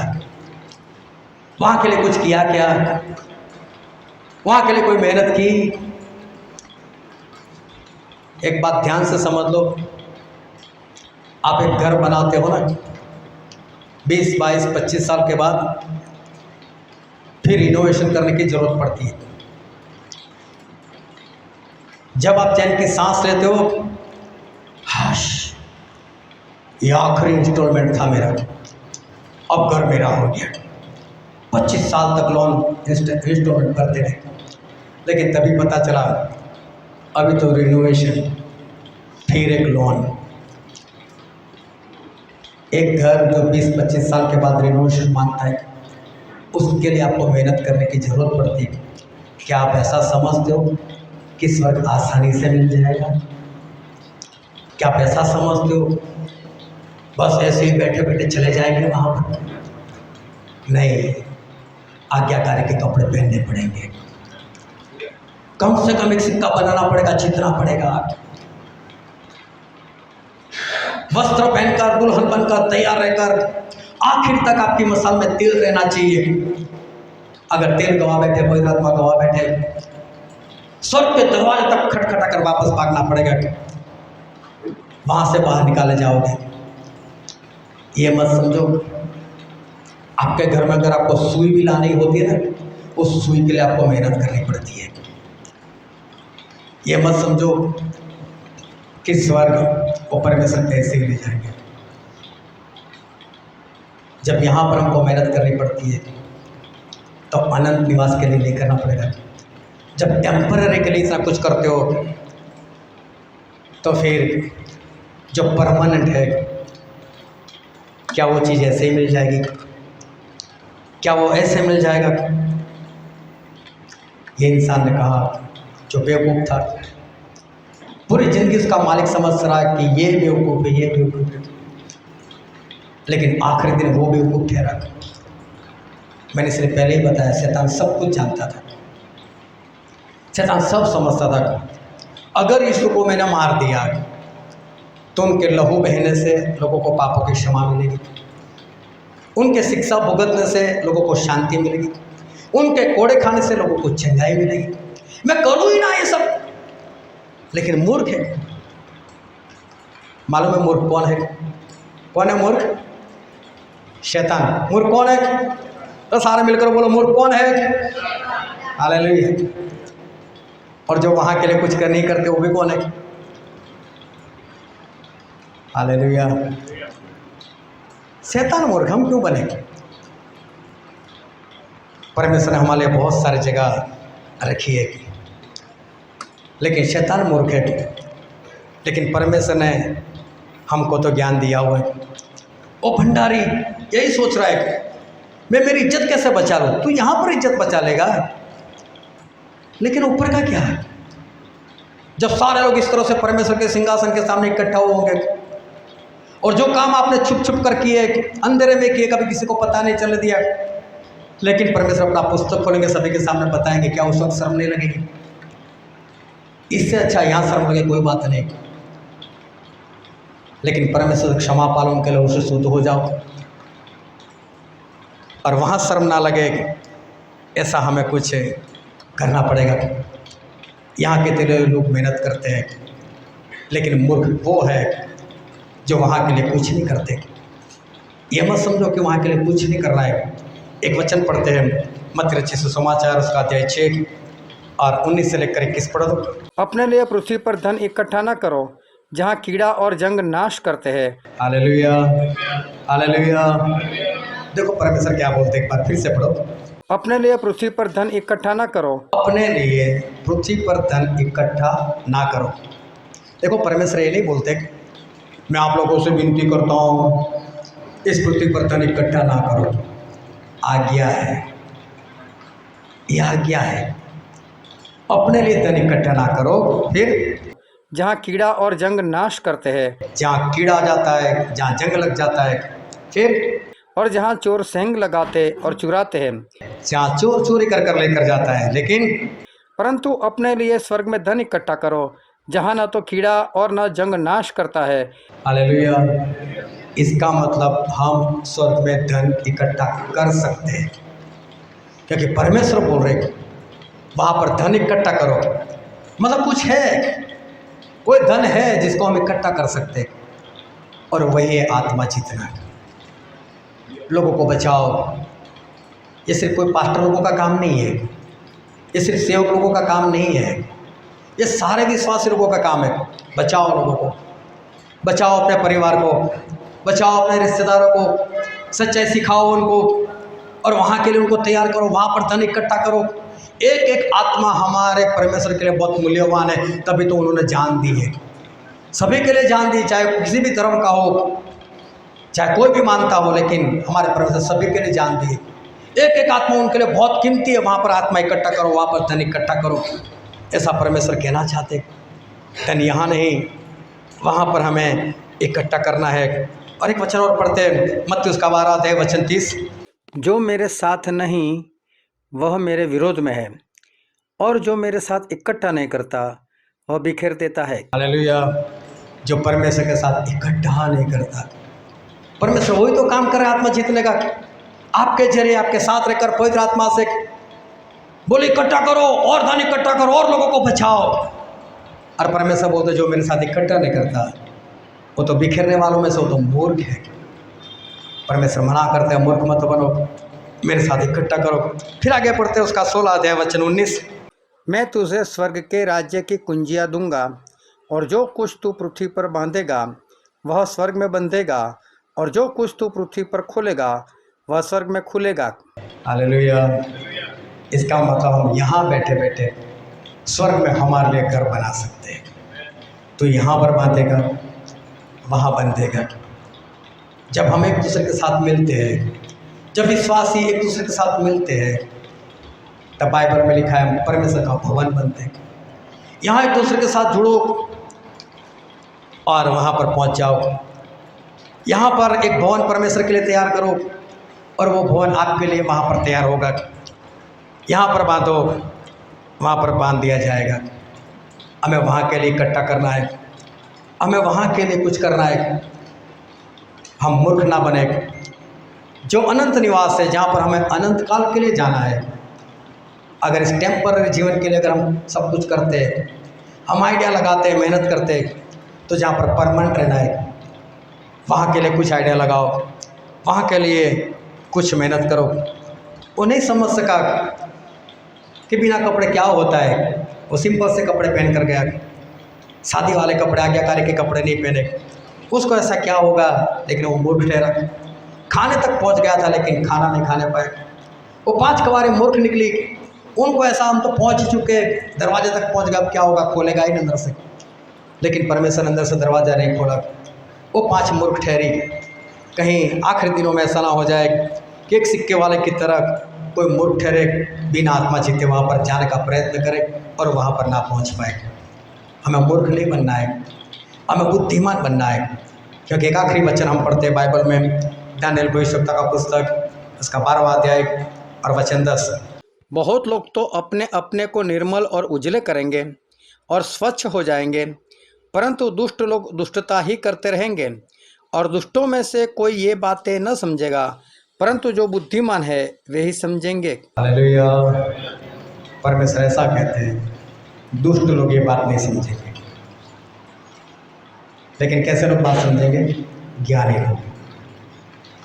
वहां के लिए कुछ किया क्या? वहां के लिए कोई मेहनत की? एक बात ध्यान से समझ लो, आप एक घर बनाते हो ना, 20, 22, 25 साल के बाद फिर रिनोवेशन करने की जरूरत पड़ती है। जब आप चैन की सांस लेते हो, हाश, ये आखिरी इंस्टॉलमेंट था मेरा, अब घर मेरा हो गया। 25 साल तक लोन इंस्टॉलमेंट भरते रहे, लेकिन तभी पता चला अभी तो रिनोवेशन, फिर एक लोन। एक घर जो 20-25 साल के बाद रिनोवेशन मांगता है, उसके लिए आपको मेहनत करने की जरूरत पड़ती है। क्या आप ऐसा समझते हो कि स्वर्ग आसानी से मिल जाएगा? क्या आप ऐसा समझते हो बस ऐसे ही बैठे बैठे चले जाएंगे वहाँ पर? नहीं, आज्ञाकारी के कपड़े पहनने पड़ेंगे, कम से कम एक सिक्का बनाना पड़ेगा, जीतना पड़ेगा। वस्त्र पहनकर, दुल्हन बनकर, तैयार रहकर, आखिर तक आपकी मसाल में तेल रहना चाहिए। अगर तेल गवा बैठे, कोई आत्मा गवा बैठे, स्वर्ग के दरवाजे तक खटखटा कर वापस भागना पड़ेगा, वहां से बाहर निकाले जाओगे। ये मत समझो आपके घर में अगर आपको सुई भी लानी होती है ना, उस सुई के लिए आपको मेहनत करनी पड़ती है। ये मत समझो कि स्वर्ग वो परमेश्वर कैसे ही ले जाएंगे। जब यहाँ पर हमको मेहनत करनी पड़ती है तो अनंत निवास के लिए नहीं करना पड़ेगा। जब टेम्पररी के लिए इतना कुछ करते हो तो फिर जो परमानेंट है, क्या वो चीज़ ऐसे ही मिल जाएगी? क्या वो ऐसे मिल जाएगा? ये इंसान ने कहा जो बेवकूफ़ था, पूरी जिंदगी उसका मालिक समझ रहा है कि ये बेवकूफ़ है, ये बेवकूफ़ है, लेकिन आखिरी दिन वो बेवकूफ़ ठहरा। मैंने इसलिए पहले ही बताया, शैतान सब कुछ जानता था, शैतान सब समझता था। अगर यीशु को मैंने मार दिया तो उनके लहू बहने से लोगों को पापों की क्षमा मिलेगी, उनके शिक्षा भुगतने से लोगों को शांति मिलेगी, उनके कोड़े खाने से लोगों को चंगाई मिलेगी। मैं करूँ ही ना ये सब, लेकिन मूर्ख है। मालूम है मूर्ख कौन है? कौन है मूर्ख? शैतान। मूर्ख कौन है? तो सारे मिलकर बोलो, मूर्ख कौन है? हालेलुया। और जो वहां के लिए कुछ कर नहीं करते वो भी कौन है? हालेलुया। शैतान मूर्ख। हम क्यों बने? परमेश्वर ने हमारे लिए बहुत सारी जगह रखी है, लेकिन शैतान मूर्ख है। लेकिन परमेश्वर ने हमको तो ज्ञान दिया हुआ है। वो भंडारी यही सोच रहा है मैं मेरी इज्जत कैसे बचा लूँ। तू यहाँ पर इज्जत बचा लेगा, लेकिन ऊपर का क्या है? जब सारे लोग इस तरह से परमेश्वर के सिंहासन के सामने इकट्ठा होंगे और जो काम आपने छुप छुप कर किए, अंधेरे में किए, कभी किसी को पता नहीं चलने दिया, लेकिन परमेश्वर अपना पुस्तक खोलेंगे, सभी के सामने बताएंगे, क्या उस वक्त शर्म नहीं लगेगी? इससे अच्छा यहाँ शर्म लगे कोई बात नहीं, लेकिन परमेश्वर क्षमा पालन के लिए उसे शुद्ध हो जाओ और वहाँ शर्म ना लगे, ऐसा हमें कुछ करना पड़ेगा। यहाँ के तेरे लोग मेहनत करते हैं, लेकिन मूर्ख वो है जो वहाँ के लिए कुछ नहीं करते। ये मत समझो कि वहाँ के लिए कुछ नहीं करना है। एक वचन पढ़ते हैं, मत्ती रचित सुसमाचार उसका अध्याय 6 और 19 से लेकर 21 पढ़ दो। अपने लिए पृथ्वी पर धन इकट्ठा न करो जहाँ कीड़ा और जंग नाश करते हैं। Hallelujah, hallelujah. देखो परमेश्वर क्या बोलते हैं, एक बार फिर से पढ़ो। अपने लिए पृथ्वी पर धन इकट्ठा न करो। अपने लिए पृथ्वी पर धन इकट्ठा ना करो। देखो परमेश्वर ये नहीं बोलते मैं आप लोगों से विनती करता हूँ इस पृथ्वी पर धन इकट्ठा ना करो। आज्ञा है, यह आज्ञा है। अपने लिए धन इकट्ठा ना करो, फिर जहाँ कीड़ा और जंग नाश करते हैं, जहाँ कीड़ा आ जाता है, जहाँ जंग लग जाता है, फिर और जहाँ चोर सेंग लगाते और चुराते हैं। जहाँ चोर चोरी कर कर लेकर जाता है, लेकिन परंतु अपने लिए स्वर्ग में धन इकट्ठा करो जहाँ न तो कीड़ा और न जंग नाश करता है। हालेलुया। इसका मतलब हम स्वर्ग में धन इकट्ठा कर सकते हैं, क्योंकि परमेश्वर बोल रहे वहाँ पर धन इकट्ठा करो। मतलब कुछ है, कोई धन है जिसको हम इकट्ठा कर सकते हैं, और वही है आत्मा जीतना। लोगों को बचाओ। ये सिर्फ कोई पास्टर लोगों का काम नहीं है, ये सिर्फ सेवक लोगों का काम नहीं है, ये सारे विश्वासी लोगों का काम है। बचाओ लोगों को, बचाओ अपने परिवार को, बचाओ अपने रिश्तेदारों को, सच्चाई सिखाओ उनको, और वहाँ के लिए उनको तैयार करो। वहाँ पर धन इकट्ठा करो। एक एक आत्मा हमारे परमेश्वर के लिए बहुत मूल्यवान है, तभी तो उन्होंने जान दी है। सभी के लिए जान दी, चाहे किसी भी धर्म का हो, चाहे कोई भी मानता हो, लेकिन हमारे परमेश्वर सभी के लिए जान दी है। एक एक आत्मा उनके लिए बहुत कीमती है। वहाँ पर आत्मा इकट्ठा करो, वहाँ पर धन इकट्ठा करो, ऐसा परमेश्वर कहना चाहते। धन यहाँ नहीं, वहाँ पर हमें इकट्ठा करना है। और एक वचन और पढ़ते हैं, मत्ती उसका 12 अध्याय वचन 30। जो मेरे साथ नहीं वह मेरे विरोध में है, और जो मेरे साथ इकट्ठा नहीं करता वह बिखेर देता है। हालेलुया। जो परमेश्वर के साथ इकट्ठा नहीं करता, परमेश्वर वही तो काम कर रहा है आत्मा जीतने का। आपके जरिए, आपके साथ रहकर पवित्र आत्मा से बोले इकट्ठा करो और धन इकट्ठा करो और लोगों को बचाओ। और परमेश्वर बोलते जो मेरे साथ इकट्ठा नहीं करता वो तो बिखेरने वालों में से वो तो मूर्ख है। परमेश्वर मना करते हैं मूर्ख मत बनो, मेरे साथ इकट्ठा करो। फिर आगे पढ़ते हैं उसका 16 अध्याय वचन 19। मैं तुझे स्वर्ग के राज्य की कुंजियाँ दूंगा, और जो कुछ तू पृथ्वी पर बांधेगा वह स्वर्ग में बंधेगा, और जो कुछ तू पृथ्वी पर खोलेगा वह स्वर्ग में खुलेगा। हालेलुया। इसका मतलब हम यहाँ बैठे बैठे स्वर्ग में हमारे लिए घर बना सकते हैं। तो यहाँ पर बांधेगा, वहाँ बंधेगा। जब हम एक दूसरे के साथ मिलते हैं, जब विश्वासी एक दूसरे के साथ मिलते हैं, तब बाइबल में लिखा है परमेश्वर का भवन बनते हैं। यहाँ एक दूसरे के साथ जुड़ो और वहाँ पर पहुँच जाओ। यहाँ पर एक भवन परमेश्वर के लिए तैयार करो, और वो भवन आपके लिए वहाँ पर तैयार होगा। यहाँ पर बांधो, वहाँ पर बांध दिया जाएगा। हमें वहाँ के लिए इकट्ठा करना है, हमें वहाँ के लिए कुछ करना है। हम मूर्ख ना बने। जो अनंत निवास है, जहाँ पर हमें अनंत काल के लिए जाना है, अगर इस टेम्पररी जीवन के लिए अगर हम सब कुछ करते हैं, हम आइडिया लगाते हैं, मेहनत करते हैं, तो जहाँ पर परमानेंट रहना है वहाँ के लिए कुछ आइडिया लगाओ, वहाँ के लिए कुछ मेहनत करो। वो नहीं समझ सका कि बिना कपड़े क्या होता है, वो सिंपल से कपड़े पहन कर गया, शादी वाले कपड़े, आज्ञाकारी के कपड़े नहीं पहने, उसको ऐसा क्या होगा, लेकिन वो मूर्ख ठहरा। खाने तक पहुंच गया था लेकिन खाना नहीं खाने पाए। वो 5 कवारी मूर्ख निकली, उनको ऐसा हम तो पहुंच चुके, दरवाजे तक पहुंच गया, अब क्या होगा, खोलेगा ही नहीं अंदर से। लेकिन परमेश्वर अंदर से दरवाज़ा नहीं खोला। वो 5 मूर्ख ठहरी। कहीं आखिरी दिनों में ऐसा ना हो जाए कि एक सिक्के वाले की तरह कोई मूर्ख ठहरे, बिना आत्मा जीते वहाँ पर जाने का प्रयत्न करे और वहाँ पर ना पहुँच पाए। हमें मूर्ख नहीं बनना है, हमें बुद्धिमान बनना है। क्योंकि एक आखिरी वचन हम पढ़ते हैं बाइबल में, दानियेल भविष्यवक्ता का पुस्तक, उसका 12वां अध्याय और वचन 10। बहुत लोग तो अपने अपने को निर्मल और उजले करेंगे और स्वच्छ हो जाएंगे, परंतु दुष्ट लोग दुष्टता ही करते रहेंगे। और दुष्टों में से कोई ये बातें न समझेगा, परंतु जो बुद्धिमान है वे ही समझेंगे। हालेलुया। परमेश्वर ऐसा कहते हैं, दुष्ट लोग ये बात नहीं समझेंगे। लेकिन कैसे लोग बात समझेंगे? ज्ञानी लोग।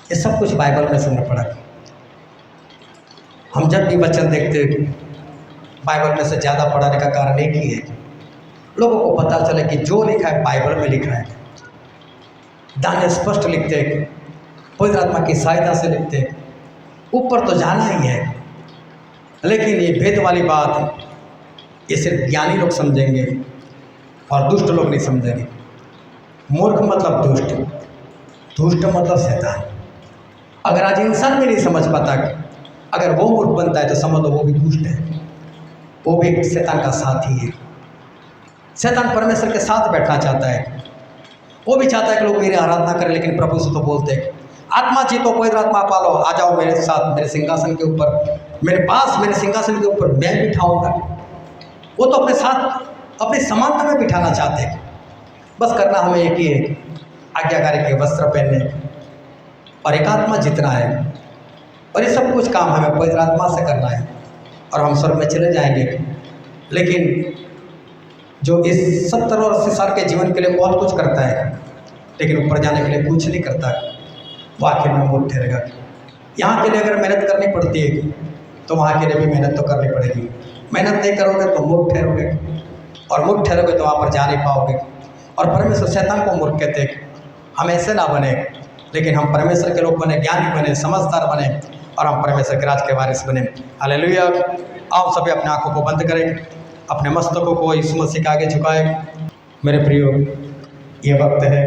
ये सब कुछ बाइबल में सुनना पड़ा। हम जब भी वचन देखते बाइबल में से ज़्यादा पढ़ने का कारण एक ही है, लोगों को पता चले कि जो लिखा है बाइबल में लिखा है। दानियल स्पष्ट लिखते हैं, पवित्र आत्मा की सहायता से लिखते हैं। ऊपर तो जाना ही है, लेकिन ये भेद वाली बात ये सिर्फ ज्ञानी लोग समझेंगे और दुष्ट लोग नहीं समझेंगे। मूर्ख मतलब दुष्ट, दुष्ट मतलब शैतान। अगर आज इंसान भी नहीं समझ पाता, अगर वो मूर्ख बनता है तो समझ लो वो भी दुष्ट है, वो भी शैतान का साथी है। शैतान परमेश्वर के साथ बैठना चाहता है, वो भी चाहता है कि लोग मेरी आराधना करें, लेकिन प्रभु से तो बोलते हैं आत्मा जीतो, पवित्र आत्मा पालो, आ जाओ मेरे साथ, मेरे सिंहासन के ऊपर, मेरे पास, मेरे सिंहासन के ऊपर मैं बिठाऊंगा। वो तो अपने साथ अपनी समानता में बिठाना चाहते हैं। बस करना हमें एक ही है, आज्ञाकारी के वस्त्र पहनने और एक आत्मा जितना है, और ये सब कुछ काम हमें पवित्र आत्मा से करना है और हम स्वर्ग में चले जाएंगे। लेकिन जो इस 70 और 80 साल के जीवन के लिए बहुत कुछ करता है, लेकिन ऊपर जाने के लिए कुछ नहीं करता, वो आखिर में मूर्ख ठहरेगा। यहाँ के लिए अगर मेहनत करनी पड़ती है तो वहाँ के लिए भी मेहनत तो करनी पड़ेगी। मेहनत नहीं करोगे तो मूर्ख ठहरोगे, और मूर्ख ठहरोगे तो वहाँ पर जा नहीं पाओगे। और परमेश्वर शैतान को मूर्ख कहते हैं। हम ऐसे ना बने, लेकिन हम परमेश्वर के लोग बने, ज्ञानी बने, समझदार बने, और हम परमेश्वर के राज के वारिस बने। हालेलुया। आप सभी अपने आँखों को बंद करें, अपने मस्तकों को यीशु मसीह के आगे झुकाएं। मेरे प्रियो, ये वक्त है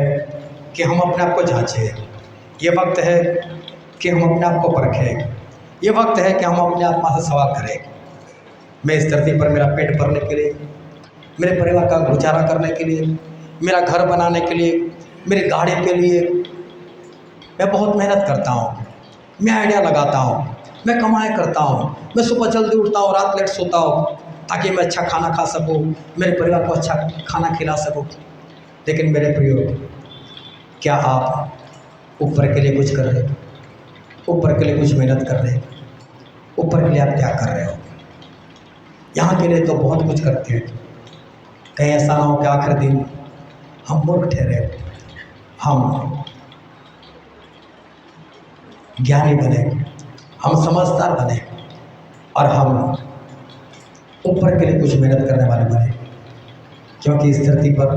कि हम अपने आप को जांचें, ये वक्त है कि हम अपने आप को परखें, ये वक्त है कि हम अपने आत्मा से सवाल करें। मैं इस धरती पर मेरा पेट भरने के लिए, मेरे परिवार का गुजारा करने के लिए, मेरा घर बनाने के लिए, मेरी गाड़ी के लिए मैं बहुत मेहनत करता हूँ, मैं आइडिया लगाता हूँ, मैं कमाई करता हूँ, मैं सुबह जल्दी उठता हूँ, रात लेट सोता हूँ, ताकि मैं अच्छा खाना खा सकूँ, मेरे परिवार को अच्छा खाना खिला सकूँ। लेकिन मेरे प्रियो, क्या आप ऊपर के लिए कुछ कर रहे हो? ऊपर के लिए कुछ मेहनत कर रहे हो? ऊपर के लिए आप क्या कर रहे हो? यहाँ के लिए तो बहुत कुछ करते हैं। कहीं ऐसा ना हो कि आखिर दिन हम मूर्ख ठहरे, हम ज्ञानी बने, हम समझदार बने, और हम ऊपर के लिए कुछ मेहनत करने वाले बने। क्योंकि इस धरती पर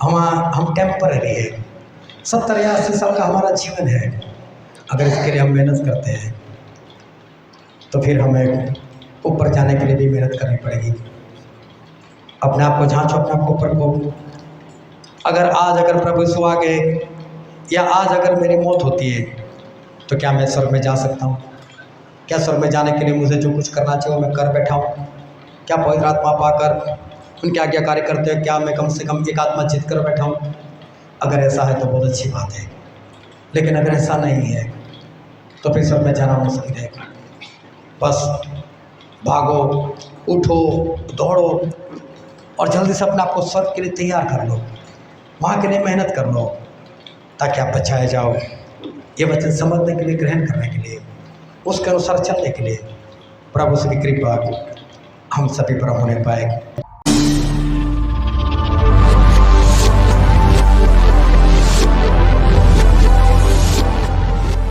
हम टेम्पररी है। 70 या 80 साल का हमारा जीवन है। अगर इसके लिए हम मेहनत करते हैं तो फिर हमें ऊपर जाने के लिए भी मेहनत करनी पड़ेगी। अपने आप को जांचो, अपने आप को परखो। अगर प्रभु यीशु आ गए, या आज अगर मेरी मौत होती है, तो क्या मैं स्वर्ग में जा सकता हूँ? क्या स्वर्ग में जाने के लिए मुझे जो कुछ करना चाहिए वो मैं कर बैठा हूँ? क्या पवित्र आत्मा पाकर उनके आज्ञाकारी करते हुए क्या मैं कम से कम एक आत्मा जीत कर बैठा हूँ? अगर ऐसा है तो बहुत अच्छी बात है, लेकिन अगर ऐसा नहीं है तो फिर स्वर्ग में जाना मुश्किल है। बस भागो, उठो, दौड़ो, और जल्दी से अपने आप को स्वर्ग के लिए तैयार कर लो, वहाँ के लिए मेहनत कर लो, ताकि आप बचाए जाओ। ये वचन समझने के लिए, ग्रहण करने के लिए, उसके अनुसार चलने के लिए प्रभु की कृपा हम सभी पर होने पाए।